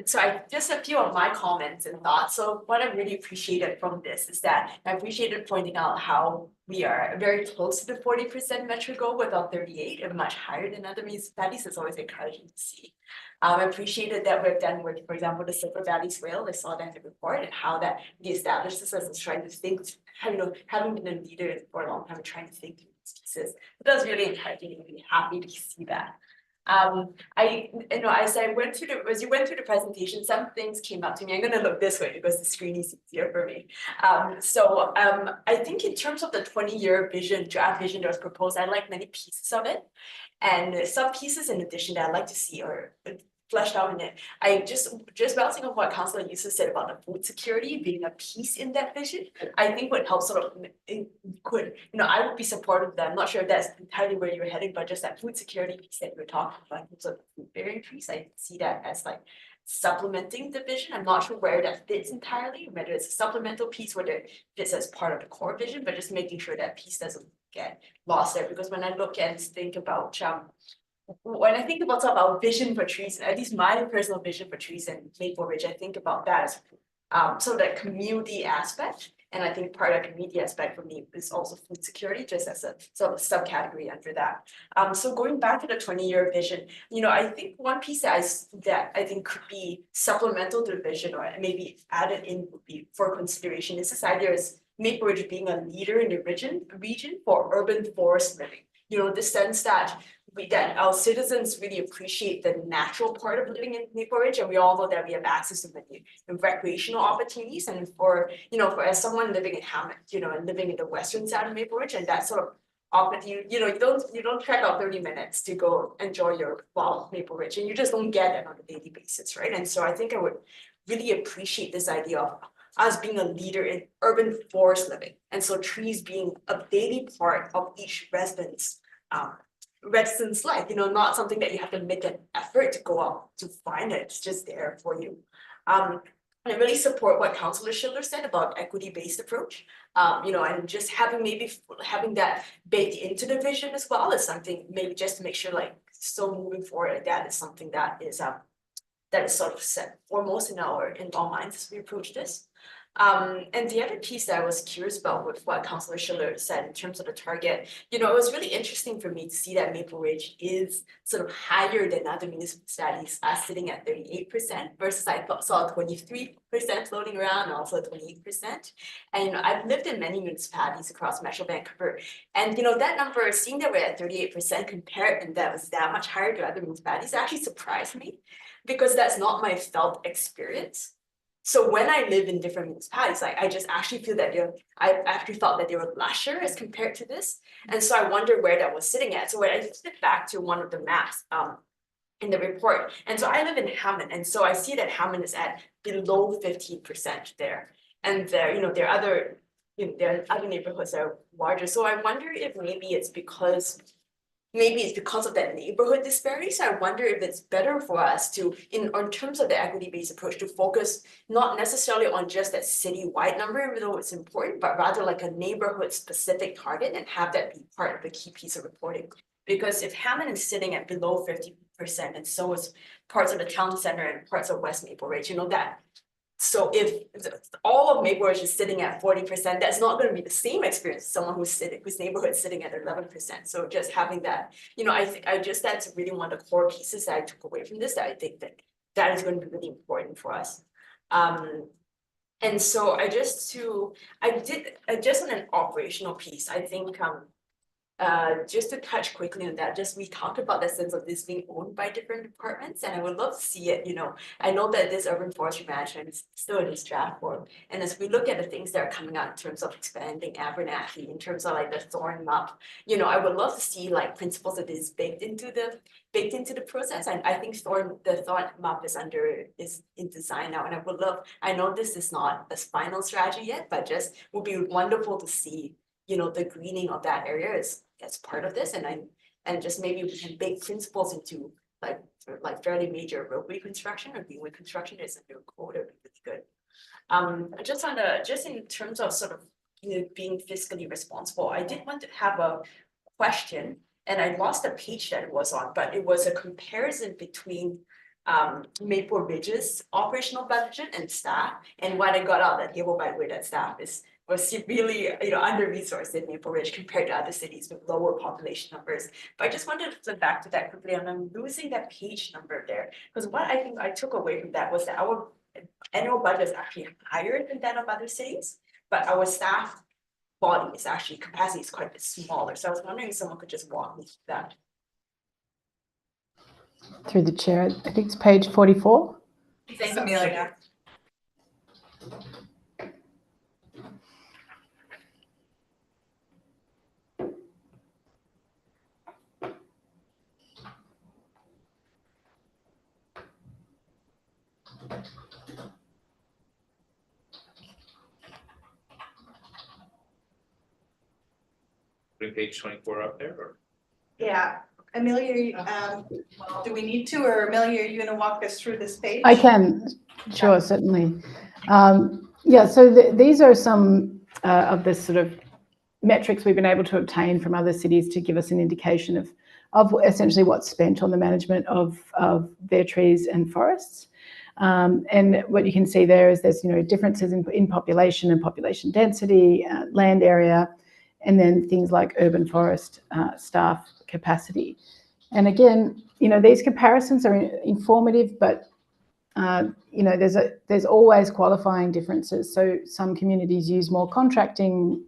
So just a few of my comments and thoughts. So what I really appreciated from this is that I appreciated pointing out how we are very close to the 40% metro goal with our 38 and much higher than other municipalities. It's always encouraging to see. I appreciated that we've done work, for example, the Silver Valley Swale. I saw that in the report and how that we established this as trying to think, having been a leader for a long time, trying to think through these pieces. It was really encouraging and really happy to see that. As you went through the presentation, some things came up to me. I'm gonna look this way because the screen is easier for me. I think in terms of the 20-year vision, draft vision that was proposed, I like many pieces of it. And some pieces in addition that I'd like to see are fleshed out in it. I just bouncing on what Councillor Yusuf said about the food security being a piece in that vision, I think would help sort of, it could, I would be supportive of that. I'm not sure if that's entirely where you're heading, but just that food security piece that you're talking about in terms of the food bearing trees, I see that as like supplementing the vision. I'm not sure where that fits entirely, whether it's a supplemental piece, whether it fits as part of the core vision, but just making sure that piece doesn't get lost there. Because when I look and think about when I think about sort of our vision for trees, at least my personal vision for trees and Maple Ridge, I think about that as sort of that community aspect. And I think part of the community aspect for me is also food security, just as a sort of subcategory under that. So going back to the 20-year vision, I think one piece that I think could be supplemental to the vision or maybe added in would be for consideration is this idea is Maple Ridge being a leader in the region for urban forest living. The sense that our citizens really appreciate the natural part of living in Maple Ridge, and we all know that we have access to many recreational opportunities. And for as someone living in Hamlet, and living in the western side of Maple Ridge, and that sort of opportunity, you don't trek out 30 minutes to go enjoy your Maple Ridge, and you just don't get it on a daily basis, right? And so I think I would really appreciate this idea of us being a leader in urban forest living, and so trees being a daily part of each resident's life, not something that you have to make an effort to go out to find it. It's just there for you. I really support what Councillor Schiller said about equity-based approach. And just having that baked into the vision as well is something maybe just to make sure still moving forward, that is something that is sort of set foremost in our minds as we approach this. And the other piece that I was curious about with what Councillor Schiller said in terms of the target, it was really interesting for me to see that Maple Ridge is sort of higher than other municipalities, sitting at 38% versus I saw 23% floating around and also 28%. And I've lived in many municipalities across Metro Vancouver, and that number, seeing that we're at 38% compared and that was that much higher to other municipalities, actually surprised me because that's not my felt experience. So when I live in different municipalities, like I just actually feel that I actually thought that they were lusher as compared to this. And so I wonder where that was sitting at. So when I flip back to one of the maps, in the report, and so I live in Hammond, and so I see that Hammond is at below 15% there. And there, there are other, there are other neighborhoods that are larger. So I wonder if maybe it's because of that neighborhood disparity. So I wonder if it's better for us to, in terms of the equity-based approach, to focus not necessarily on just that city-wide number, even though it's important, but rather like a neighborhood-specific target and have that be part of the key piece of reporting. Because if Hammond is sitting at below 50%, and so is parts of the town center and parts of West Maple Ridge, that. So if all of Maple Ridge is sitting at 40%, that's not going to be the same experience as someone whose neighborhood is sitting at 11%. So just having that, that's really one of the core pieces that I took away from this, that I think that is going to be really important for us. And so just on an operational piece, I think just to touch quickly on that, we talked about the sense of this being owned by different departments, and I would love to see it, I know that this urban forestry management is still in its draft form. And as we look at the things that are coming out in terms of expanding Abernathy, in terms of like the Thorn map, I would love to see like principles of this baked into the process. And I think the Thorn map is in design now, and I know this is not a final strategy yet, but just would be wonderful to see the greening of that area as part of this, and just maybe we can bake principles into like fairly major roadway construction or greenway construction is under code, would be really good. Just in terms of sort of being fiscally responsible, I did want to have a question, and I lost the page that it was on, but it was a comparison between Maple Ridge's operational budget and staff, and what I got out of that table, by the way, that staff was really under-resourced in Maple Ridge compared to other cities with lower population numbers. But I just wanted to flip back to that quickly, and I'm losing that page number there, because what I think I took away from that was that our annual budget is actually higher than that of other cities, but our staff body is actually, capacity is quite a bit smaller. So I was wondering if someone could just walk me through that. Through the chair, I think it's page 44. Thanks, Amelia. Putting page 24 up there, or? Yeah, Amelia, do we need to, or Amelia, are you gonna walk us through this page? I can, sure, certainly. Yeah, so these are some of the sort of metrics we've been able to obtain from other cities to give us an indication of essentially what's spent on the management of their trees and forests. And what you can see there is there's differences in population and population density, land area, and then things like urban forest staff capacity. And again, these comparisons are informative, but there's always qualifying differences. So some communities use more contracting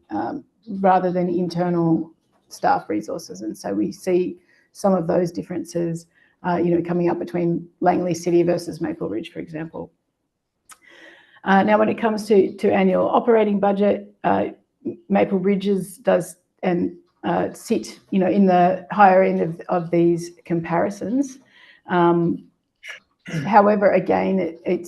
rather than internal staff resources, and so we see some of those differences, coming up between Langley City versus Maple Ridge, for example. Now, when it comes to annual operating budget, Maple Ridge's does and sit, in the higher end of these comparisons. However, again, it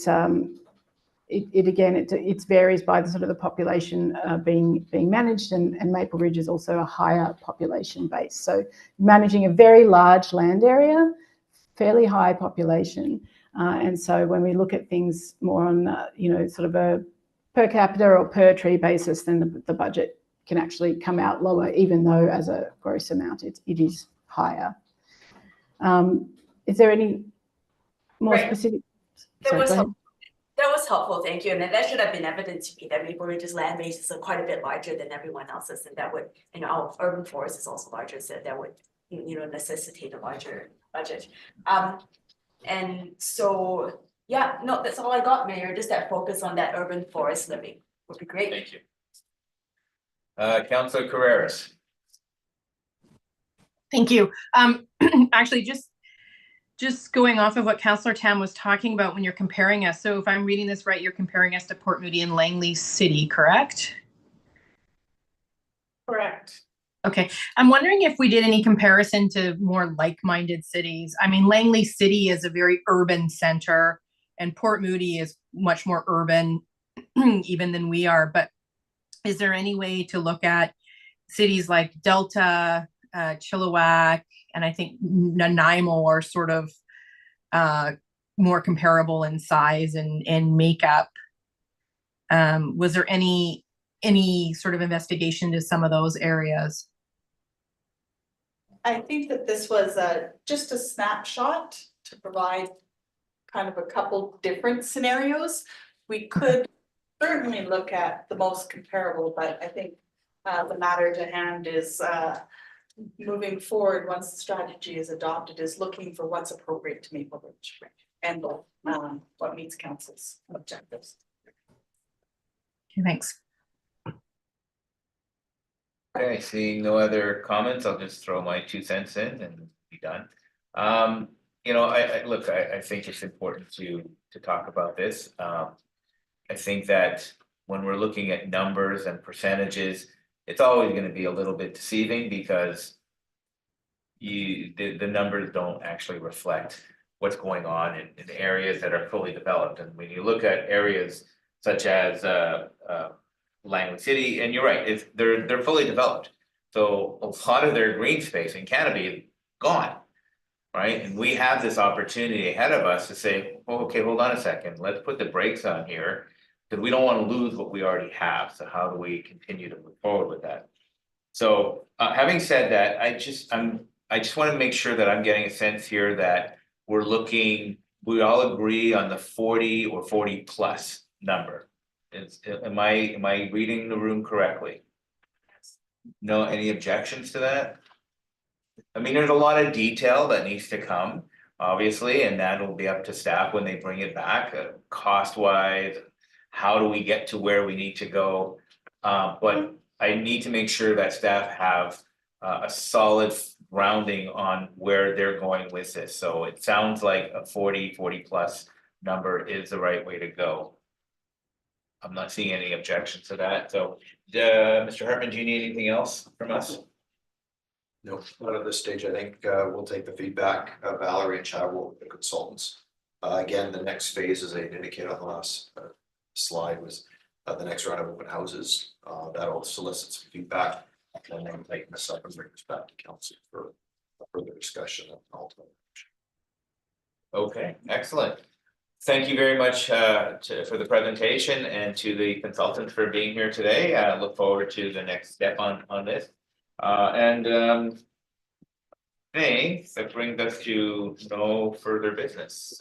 varies by the sort of the population being managed, and Maple Ridge is also a higher population base. So managing a very large land area, fairly high population, and so when we look at things more on sort of a per capita or per tree basis, then the budget can actually come out lower, even though as a gross amount it is higher. Is there any more specific? That was helpful, thank you. And that should have been evident to me that Maple Ridge's land base is quite a bit larger than everyone else's, and that would, our urban forest is also larger, so that would, necessitate a larger budget. And so, yeah, no, that's all I got, Mayor. Just that focus on that urban forest living would be great. Thank you. Councilor Carreras. Thank you. Actually, just just going off of what Councillor Tam was talking about when you're comparing us. So if I'm reading this right, you're comparing us to Port Moody and Langley City, correct? Correct. Okay, I'm wondering if we did any comparison to more like-minded cities. I mean, Langley City is a very urban center and Port Moody is much more urban even than we are. But is there any way to look at cities like Delta, Chilliwack, and I think Nanaimo are sort of more comparable in size and makeup? Was there any sort of investigation to some of those areas? I think that this was just a snapshot to provide kind of a couple different scenarios. We could certainly look at the most comparable, but I think the matter to hand is moving forward, once the strategy is adopted, is looking for what's appropriate to Maple Ridge and what meets council's objectives. Okay, thanks. Okay, seeing no other comments, I'll just throw my 2 cents in and be done. You know, I think it's important to talk about this. I think that when we're looking at numbers and percentages, it's always going to be a little bit deceiving because the numbers don't actually reflect what's going on in areas that are fully developed. And when you look at areas such as Langley City, and you're right, they're fully developed. So a lot of their green space and canopy gone, right? And we have this opportunity ahead of us to say, oh, okay, hold on a second, let's put the brakes on here because we don't want to lose what we already have. So how do we continue to move forward with that? So having said that, I just want to make sure that I'm getting a sense here that we all agree on the 40 or 40 plus number. Am I reading the room correctly? No, any objections to that? I mean, there's a lot of detail that needs to come, obviously, and that will be up to staff when they bring it back, cost wise, how do we get to where we need to go? But I need to make sure that staff have a solid grounding on where they're going with this. So it sounds like a 40 plus number is the right way to go. I'm not seeing any objections to that. So, Mr. Hartman, do you need anything else from us? No, not at this stage. I think we'll take the feedback. Valerie and Chad will be the consultants. Again, the next phase, as I indicated on the last slide, was the next round of open houses. That'll solicit some feedback and then take this up and bring this back to council for further discussion and ultimate action. Okay, excellent. Thank you very much for the presentation and to the consultants for being here today. I look forward to the next step on this. Thanks, that brings us to no further business.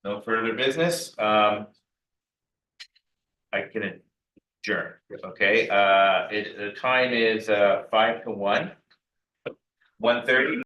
No further business. I can adjourn, okay? The time is 5 to 1, 1:30.